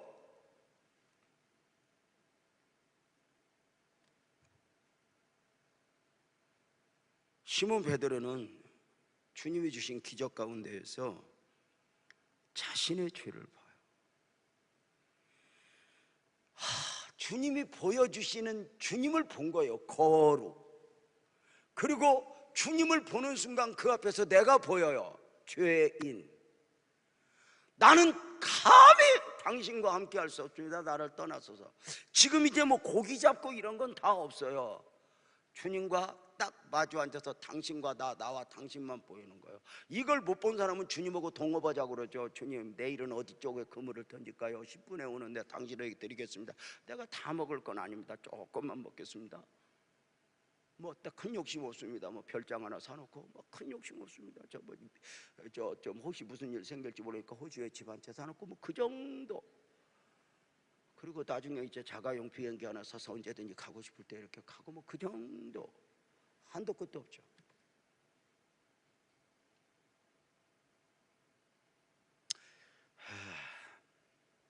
시몬 베드로는 주님이 주신 기적 가운데에서 자신의 죄를 봐요. 주님이 보여주시는 주님을 본 거예요. 거룩. 그리고 주님을 보는 순간 그 앞에서 내가 보여요. 죄인. 나는 감히 당신과 함께 할 수 없습니다. 나를 떠나소서. 지금 이제 뭐 고기 잡고 이런 건 다 없어요. 주님과 딱 마주 앉아서 당신과 나와 당신만 보이는 거예요. 이걸 못 본 사람은 주님하고 동업하자고 그러죠. 주님 내일은 어디 쪽에 그물을 던질까요? 10분에 오는데 당신에게 드리겠습니다. 내가 다 먹을 건 아닙니다. 조금만 먹겠습니다. 뭐 딱 큰 욕심 없습니다. 뭐 별장 하나 사놓고 뭐 큰 욕심 없습니다. 좀 혹시 무슨 일 생길지 모르니까 호주에 집 한 채 사놓고 뭐 그 정도. 그리고 나중에 이제 자가용 비행기 하나 사서 언제든지 가고 싶을 때 이렇게 가고 뭐 그 정도. 한도 끝도 없죠.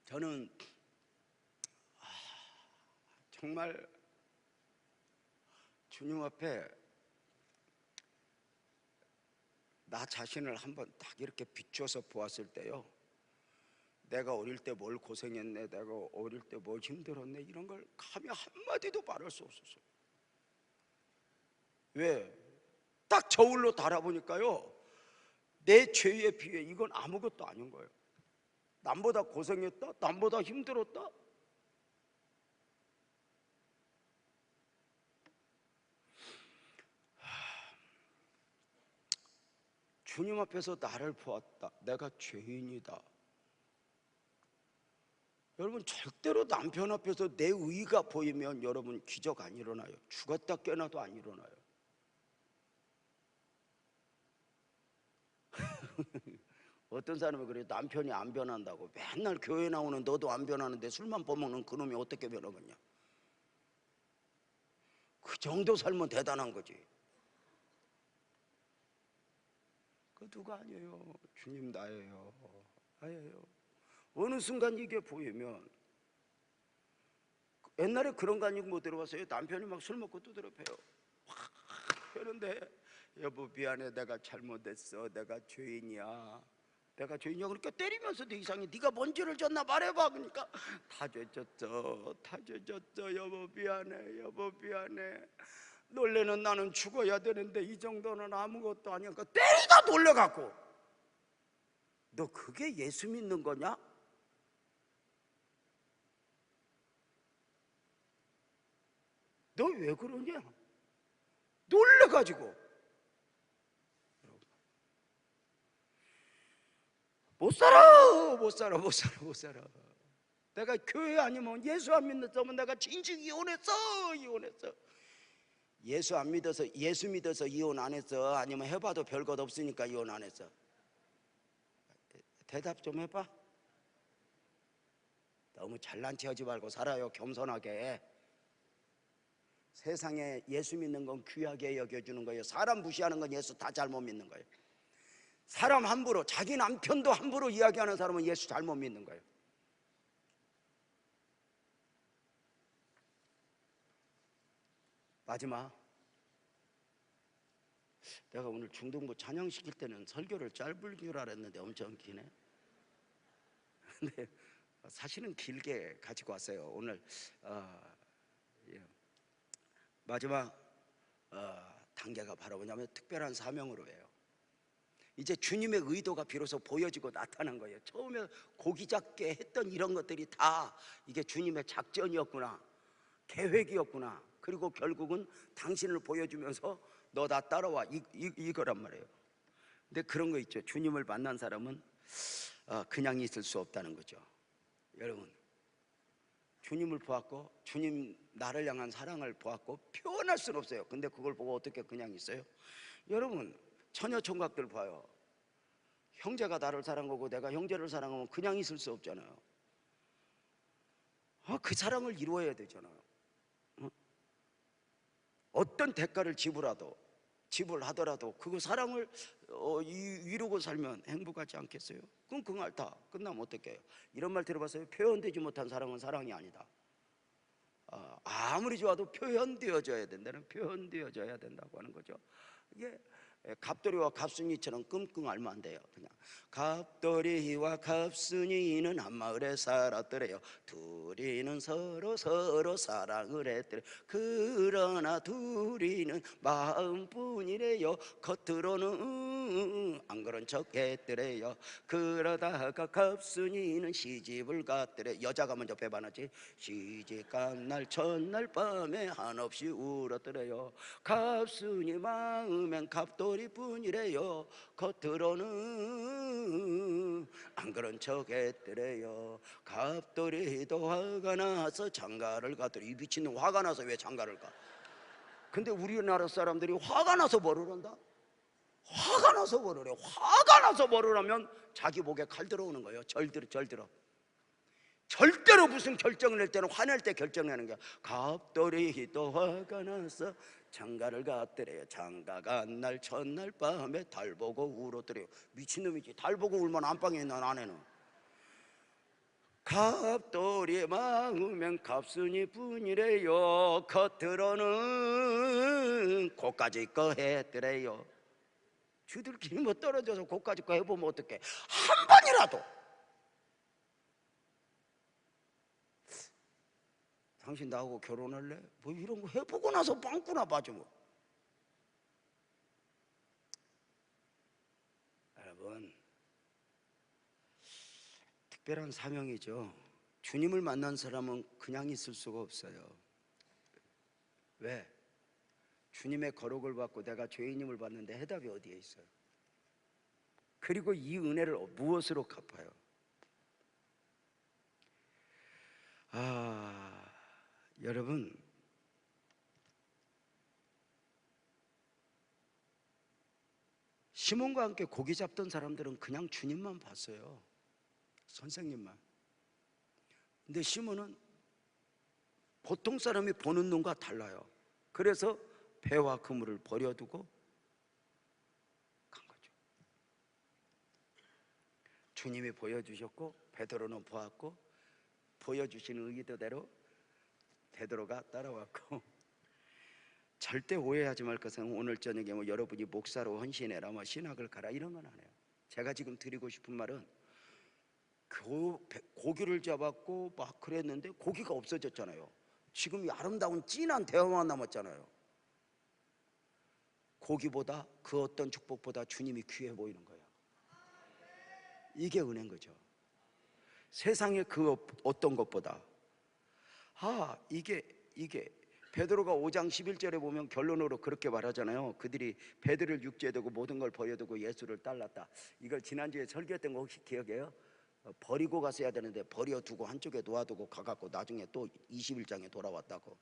저는 정말 주님 앞에 나 자신을 한번 딱 이렇게 비춰서 보았을 때요, 내가 어릴 때 뭘 고생했네, 내가 어릴 때 뭘 힘들었네, 이런 걸 감히 한마디도 말할 수 없었어요. 왜? 딱 저울로 달아보니까요, 내 죄에 비해 이건 아무것도 아닌 거예요. 남보다 고생했다? 남보다 힘들었다? 주님 앞에서 나를 보았다, 내가 죄인이다. 여러분, 절대로 남편 앞에서 내 의가 보이면 여러분 기적 안 일어나요. 죽었다 깨어나도 안 일어나요. 어떤 사람이 그래요. 남편이 안 변한다고. 맨날 교회 나오는 너도 안 변하는데 술만 퍼먹는 그놈이 어떻게 변하겠냐. 그 정도 살면 대단한 거지. 그 누가 아니에요. 주님 나예요. 나예요. 어느 순간 이게 보이면, 옛날에 그런 거 아니고 못 들어봤어요. 남편이 막 술 먹고 두드려 패요. 확 패는데, 여보 미안해, 내가 잘못했어, 내가 죄인이야, 내가 죄인이야. 그러니까 때리면서도 이상해. 네가 뭔 죄를 졌나 말해봐. 그러니까 다 죄졌죠, 다 죄졌죠, 여보 미안해, 여보 미안해. 놀래는 나는 죽어야 되는데 이 정도는 아무것도 아니니까 때리다 놀래갖고, 너 그게 예수 믿는 거냐? 너 왜 그러냐? 놀래가지고 못 살아, 못 살아, 못 살아, 못 살아. 내가 교회 아니면 예수 안 믿는 내가 진즉 이혼했어, 이혼했어. 예수 안 믿어서, 예수 믿어서 이혼 안 했어? 아니면 해봐도 별것 없으니까 이혼 안 했어? 대답 좀 해봐. 너무 잘난 체 하지 말고 살아요, 겸손하게. 세상에 예수 믿는 건 귀하게 여겨주는 거예요. 사람 무시하는 건 예수 다 잘못 믿는 거예요. 사람 함부로, 자기 남편도 함부로 이야기하는 사람은 예수 잘못 믿는 거예요. 마지막, 내가 오늘 중등부 찬양시킬 때는 설교를 짧을 줄 알았는데 엄청 기네. 근데 사실은 길게 가지고 왔어요. 오늘 예. 마지막 단계가 바로 뭐냐면 특별한 사명으로 해요. 이제 주님의 의도가 비로소 보여지고 나타난 거예요. 처음에 고기 잡게 했던 이런 것들이 다 이게 주님의 작전이었구나, 계획이었구나. 그리고 결국은 당신을 보여주면서 너 다 따라와, 이거란 말이에요. 근데 그런 거 있죠. 주님을 만난 사람은 그냥 있을 수 없다는 거죠. 여러분, 주님을 보았고 주님 나를 향한 사랑을 보았고 표현할 수는 없어요. 근데 그걸 보고 어떻게 그냥 있어요? 여러분, 처녀 총각들 봐요. 형제가 나를 사랑하고 내가 형제를 사랑하면 그냥 있을 수 없잖아요. 그 사랑을 이루어야 되잖아요. 어떤 대가를 지불하더라도 그 사랑을 이루고 살면 행복하지 않겠어요? 그럼 그 말 다 끝나면 어떡해요? 이런 말 들어봤어요? 표현되지 못한 사랑은 사랑이 아니다. 아무리 좋아도 표현되어져야 된다는, 표현되어져야 된다고 하는 거죠. 이게 갑돌이와 갑순이처럼 끙끙 앓면 안 돼요. 그냥 갑돌이와 갑순이는 한 마을에 살았더래요. 둘이는 서로 사랑을 했더래요. 그러나 둘이는 마음뿐이래요. 겉으로는 안 그런 척 했더래요. 그러다가 갑순이는 시집을 갔더래. 여자가 먼저 배반하지. 시집간 날 첫날 밤에 한없이 울었더래요. 갑순이 마음엔 갑돌이뿐이래요. 겉으로는 안 그런 척 했더래요. 갑돌이도 화가 나서 장가를 갔더래. 이 미친놈, 화가 나서 왜 장가를 가? 근데 우리나라 사람들이 화가 나서 뭐를 한다? 화가 나서 뭐를 해? 화가 나서 뭐를 하면 자기 목에 칼 들어오는 거예요. 절들어. 절대로 무슨 결정을 낼 때는 화낼 때 결정하는 거야. 갑돌이도 화가 나서 장가를 갔더래요. 장가 간 날 첫날 밤에 달 보고 울었더래요. 미친놈이지. 달 보고 울면 안방에 있는 아내는. 갑돌이의 마음엔 갑순이 뿐이래요. 겉으로는 코까지 거 했더래요. 주들끼리 뭐 떨어져서 고까지 거 해보면 어떡해. 한 번이라도 당신 나하고 결혼할래? 뭐 이런 거 해보고 나서 빵꾸나 봐줘 뭐. 여러분, 특별한 사명이죠. 주님을 만난 사람은 그냥 있을 수가 없어요. 왜? 주님의 거룩을 받고 내가 죄인임을 받는데 해답이 어디에 있어요? 그리고 이 은혜를 무엇으로 갚아요? 여러분, 시몬과 함께 고기 잡던 사람들은 그냥 주님만 봤어요. 선생님만. 근데 시몬은 보통 사람이 보는 눈과 달라요. 그래서 배와 그물을 버려두고 간 거죠. 주님이 보여주셨고 베드로는 보았고 보여주시는 의도대로 베드로가 따라왔고 절대 오해하지 말 것은 오늘 저녁에 뭐 여러분이 목사로 헌신해라 뭐 신학을 가라 이런 건 안 해요. 제가 지금 드리고 싶은 말은 고기를 잡았고 막 그랬는데 고기가 없어졌잖아요. 지금 이 아름다운 진한 대화만 남았잖아요. 고기보다 그 어떤 축복보다 주님이 귀해 보이는 거예요. 이게 은혜인 거죠. 세상의 그 어떤 것보다. 이게 베드로가 5장 11절에 보면 결론으로 그렇게 말하잖아요. 그들이 베드로를 육지에두고 모든 걸 버려두고 예수를 따랐다. 이걸 지난주에 설교했던 거 혹시 기억해요? 버리고 갔어야 되는데 버려두고 한쪽에 놓아두고 가갖고 나중에 또 21장에 돌아왔다고.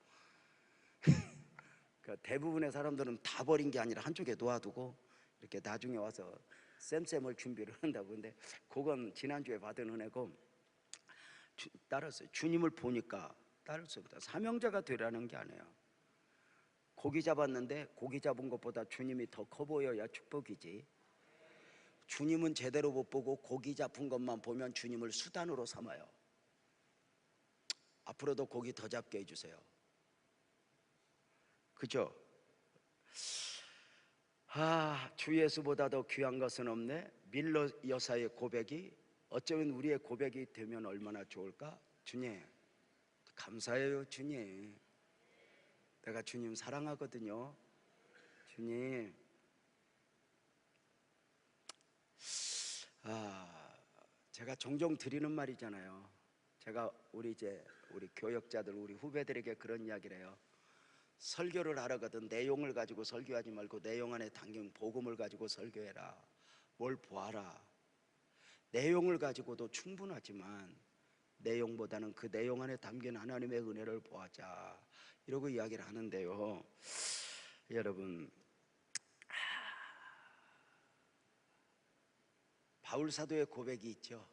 그러니까 대부분의 사람들은 다 버린 게 아니라 한쪽에 놓아두고 이렇게 나중에 와서 쌤쌤을 준비를 한다고. 근데 그건 지난주에 받은 은혜고 따랐어요. 주님을 보니까 따를 수 없다. 사명자가 되라는 게 아니에요. 고기 잡았는데 고기 잡은 것보다 주님이 더 커 보여야 축복이지. 주님은 제대로 못 보고 고기 잡은 것만 보면 주님을 수단으로 삼아요. 앞으로도 고기 더 잡게 해주세요. 그죠? 주 예수보다 더 귀한 것은 없네. 밀러 여사의 고백이 어쩌면 우리의 고백이 되면 얼마나 좋을까? 주님 감사해요. 주님 내가 주님 사랑하거든요. 주님 제가 종종 드리는 말이잖아요. 제가 우리 교역자들 우리 후배들에게 그런 이야기를 해요. 설교를 하려거든 내용을 가지고 설교하지 말고 내용 안에 담긴 복음을 가지고 설교해라. 뭘 보아라. 내용을 가지고도 충분하지만 내용보다는 그 내용 안에 담긴 하나님의 은혜를 보아자 이러고 이야기를 하는데요. 여러분, 바울 사도의 고백이 있죠.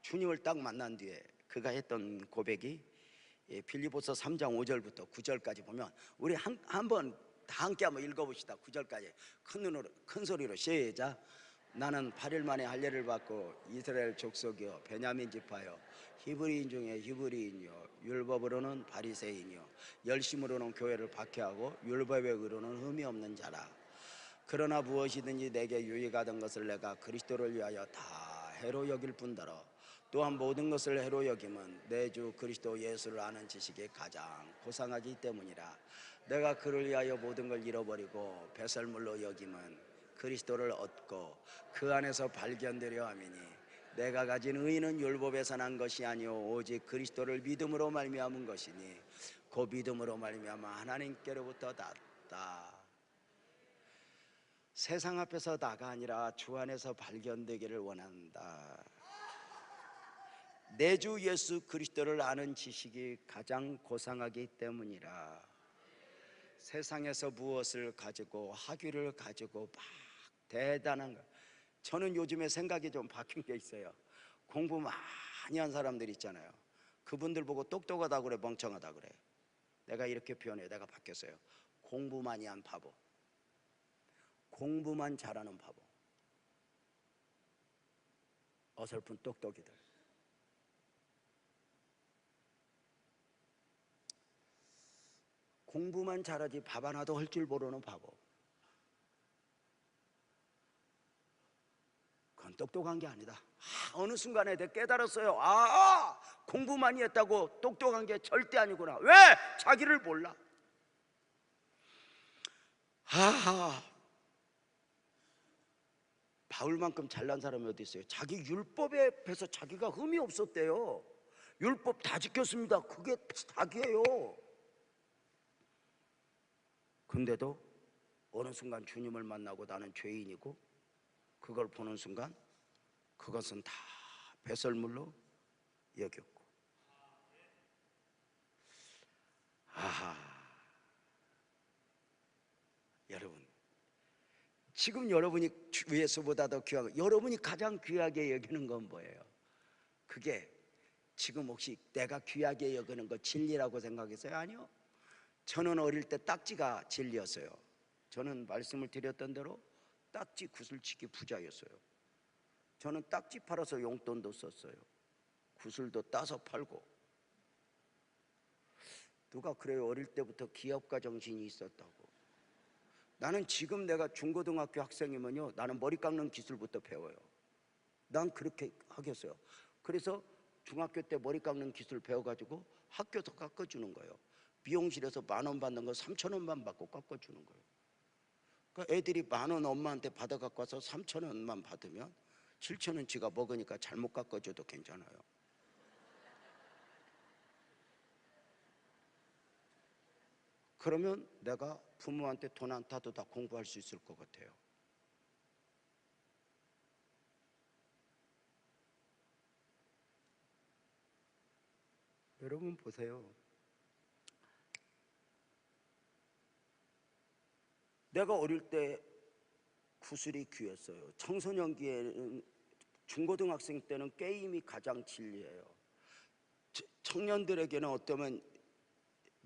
주님을 딱 만난 뒤에 그가 했던 고백이 빌립보서 3장 5절부터 9절까지 보면 우리 한번 다 함께 한번 읽어봅시다. 9절까지 큰 소리로 시작. 나는 8일 만에 할례를 받고 이스라엘 족속이요 베냐민 지파요 히브리인 중에 히브리인이요 율법으로는 바리새인이요 열심으로는 교회를 박해하고 율법의 의로는 흠이 없는 자라. 그러나 무엇이든지 내게 유익하던 것을 내가 그리스도를 위하여 다 해로 여길 뿐더러 또한 모든 것을 해로 여김은 내 주 그리스도 예수를 아는 지식이 가장 고상하기 때문이라. 내가 그를 위하여 모든 걸 잃어버리고 배설물로 여김은 그리스도를 얻고 그 안에서 발견되려 함이니 내가 가진 의는 율법에서 난 것이 아니오 오직 그리스도를 믿음으로 말미암은 것이니 그 믿음으로 말미암아 하나님께로부터 났다. 세상 앞에서 나가 아니라 주 안에서 발견되기를 원한다. 내 주 예수 그리스도를 아는 지식이 가장 고상하기 때문이라. 세상에서 무엇을 가지고 학위를 가지고 막 대단한 거. 저는 요즘에 생각이 좀 바뀐 게 있어요. 공부 많이 한 사람들 있잖아요. 그분들 보고 똑똑하다 그래 멍청하다 그래. 내가 이렇게 표현해. 내가 바뀌었어요. 공부 많이 한 바보. 공부만 잘하는 바보. 어설픈 똑똑이들. 공부만 잘하지 밥 하나도 할 줄 모르는 바보. 똑똑한 게 아니다. 어느 순간에 내가 깨달았어요. 공부 많이 했다고 똑똑한 게 절대 아니구나. 왜? 자기를 몰라. 바울만큼 잘난 사람이 어디 있어요? 자기 율법에 앞에서 자기가 흠이 없었대요. 율법 다 지켰습니다. 그게 자기예요. 근데도 어느 순간 주님을 만나고 나는 죄인이고, 그걸 보는 순간 그것은 다 배설물로 여겼고. 여러분, 지금 여러분이 예수보다 더 귀하고 여러분이 가장 귀하게 여기는 건 뭐예요? 그게 지금 혹시 내가 귀하게 여기는 거 진리라고 생각했어요? 아니요. 저는 어릴 때 딱지가 진리였어요. 저는 말씀을 드렸던 대로 딱지 구슬치기 부자였어요. 저는 딱지 팔아서 용돈도 썼어요. 구슬도 따서 팔고. 누가 그래요? 어릴 때부터 기업가 정신이 있었다고. 나는 지금 내가 중고등학교 학생이면요, 나는 머리 깎는 기술부터 배워요. 난 그렇게 하겠어요. 그래서 중학교 때 머리 깎는 기술 배워가지고 학교에서 깎아주는 거예요. 미용실에서 10,000원 받는 거 3,000원만 받고 깎아주는 거예요. 그러니까 애들이 10,000원 엄마한테 받아 갖고 와서 3,000원만 받으면 7,000원 지가 먹으니까 잘못 깎아줘도 괜찮아요. 그러면 내가 부모한테 돈 안 타도 다 공부할 수 있을 것 같아요. 여러분 보세요. 내가 어릴 때 구슬이 귀했어요. 청소년기에는, 중고등학생 때는 게임이 가장 진리예요. 청년들에게는 어쩌면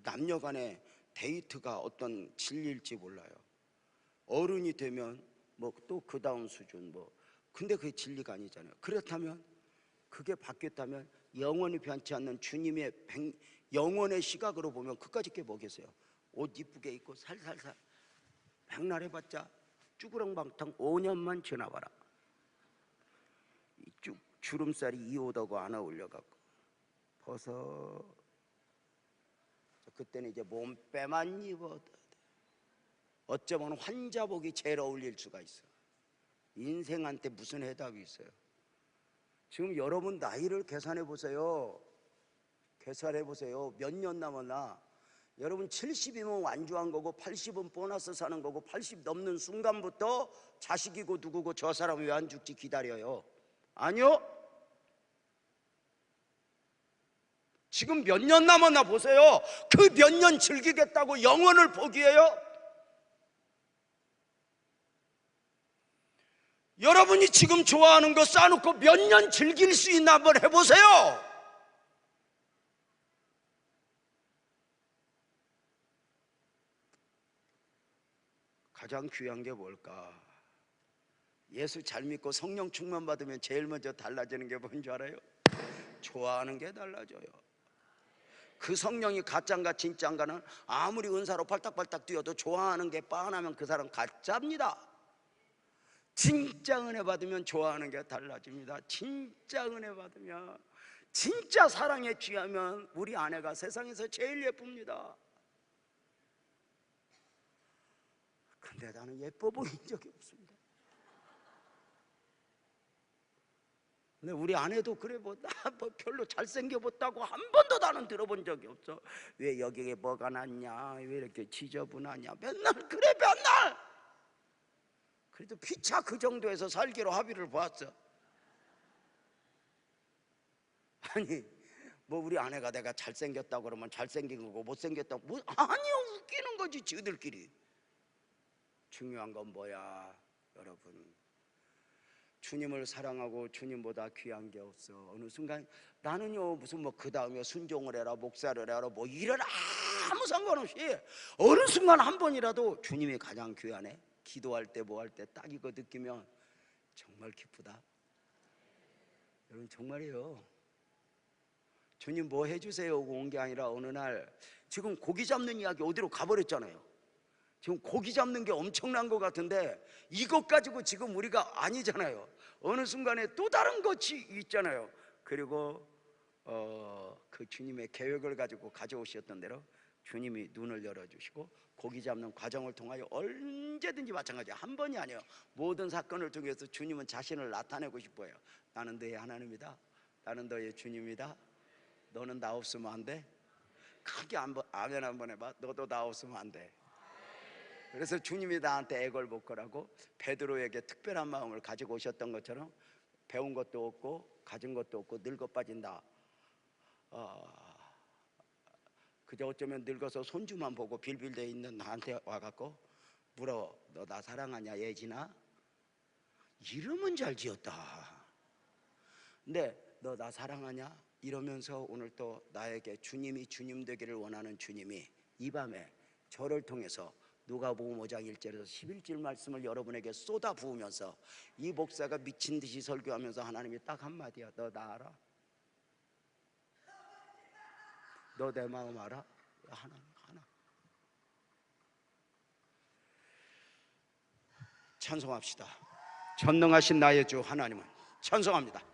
남녀 간의 데이트가 어떤 진리일지 몰라요. 어른이 되면 뭐 또 그 다음 수준 뭐, 근데 그게 진리가 아니잖아요. 그렇다면, 그게 바뀌었다면 영원히 변치 않는 주님의 영원의 시각으로 보면 그까짓 게 뭐겠어요? 옷 이쁘게 입고 살살살 백날 해봤자 쭈그렁방탕 5년만 지나봐라. 쭉 주름살이 이 옷하고 안 어울려갖고 벗어. 그때는 이제 몸빼만 입어도 어쩌면 환자복이 제일 어울릴 수가 있어. 인생한테 무슨 해답이 있어요? 지금 여러분 나이를 계산해 보세요. 계산해 보세요. 몇 년 남았나? 여러분 70이면 완주한 거고 80은 보너스 사는 거고, 80 넘는 순간부터 자식이고 누구고 저 사람이 왜 안 죽지 기다려요. 아니요. 지금 몇 년 남았나 보세요. 그 몇 년 즐기겠다고 영원을 포기해요? 여러분이 지금 좋아하는 거 쌓아놓고 몇 년 즐길 수 있나 한번 해보세요. 가장 귀한 게 뭘까? 예수 잘 믿고 성령 충만 받으면 제일 먼저 달라지는 게 뭔지 알아요? 좋아하는 게 달라져요. 그 성령이 가짜인가 진짜인가는 아무리 은사로 발딱발딱 뛰어도 좋아하는 게 빤하면 그 사람 가짜입니다. 진짜 은혜 받으면 좋아하는 게 달라집니다. 진짜 은혜 받으면, 진짜 사랑에 취하면 우리 아내가 세상에서 제일 예쁩니다. 근데 나는 예뻐 보인 적이 없습니다. 근데 우리 아내도 그래, 뭐 별로 잘생겨봤다고 한 번도 나는 들어본 적이 없어. 왜 여기에 뭐가 났냐, 왜 이렇게 지저분하냐, 맨날 그래 맨날. 그래도 피차 그 정도에서 살기로 합의를 보았어. 아니 뭐 우리 아내가 내가 잘생겼다고 그러면 잘생긴 거고 못생겼다고 뭐, 아니요, 웃기는 거지 지들끼리. 중요한 건 뭐야 여러분? 주님을 사랑하고 주님보다 귀한 게 없어. 어느 순간 나는요 무슨 뭐 그 다음에 순종을 해라, 목사를 해라, 뭐 이래라, 아무 상관없이 어느 순간 한 번이라도 주님이 가장 귀하네, 기도할 때 뭐 할 때 딱 이거 느끼면 정말 기쁘다. 여러분 정말이에요. 주님 뭐 해주세요 온 게 아니라 어느 날 지금 고기 잡는 이야기 어디로 가버렸잖아요. 지금 고기 잡는 게 엄청난 것 같은데 이것 가지고 지금 우리가 아니잖아요. 어느 순간에 또 다른 것이 있잖아요. 그리고 그 주님의 계획을 가지고 가져오셨던 대로 주님이 눈을 열어주시고 고기 잡는 과정을 통하여 언제든지 마찬가지야. 한 번이 아니에요. 모든 사건을 통해서 주님은 자신을 나타내고 싶어요. 나는 너의 하나님이다. 나는 너의 주님이다. 너는 나 없으면 안 돼. 크게 아멘 한번 해봐. 너도 나 없으면 안 돼. 그래서 주님이 나한테 애걸 못 거라고 베드로에게 특별한 마음을 가지고 오셨던 것처럼 배운 것도 없고 가진 것도 없고 늙어 빠진다. 그저 어쩌면 늙어서 손주만 보고 빌빌대 있는 나한테 와갖고 물어. 너 나 사랑하냐 예진아? 이름은 잘 지었다. 근데 너 나 사랑하냐? 이러면서 오늘 또 나에게 주님이 주님 되기를 원하는 주님이 이 밤에 저를 통해서 누가복음 5장 1절에서 11절 말씀을 여러분에게 쏟아 부으면서 이 목사가 미친 듯이 설교하면서 하나님이 딱 한마디야. 너 나 알아? 너 내 마음 알아? 하나님 하나. 찬송합시다. 전능하신 나의 주 하나님은 찬송합니다.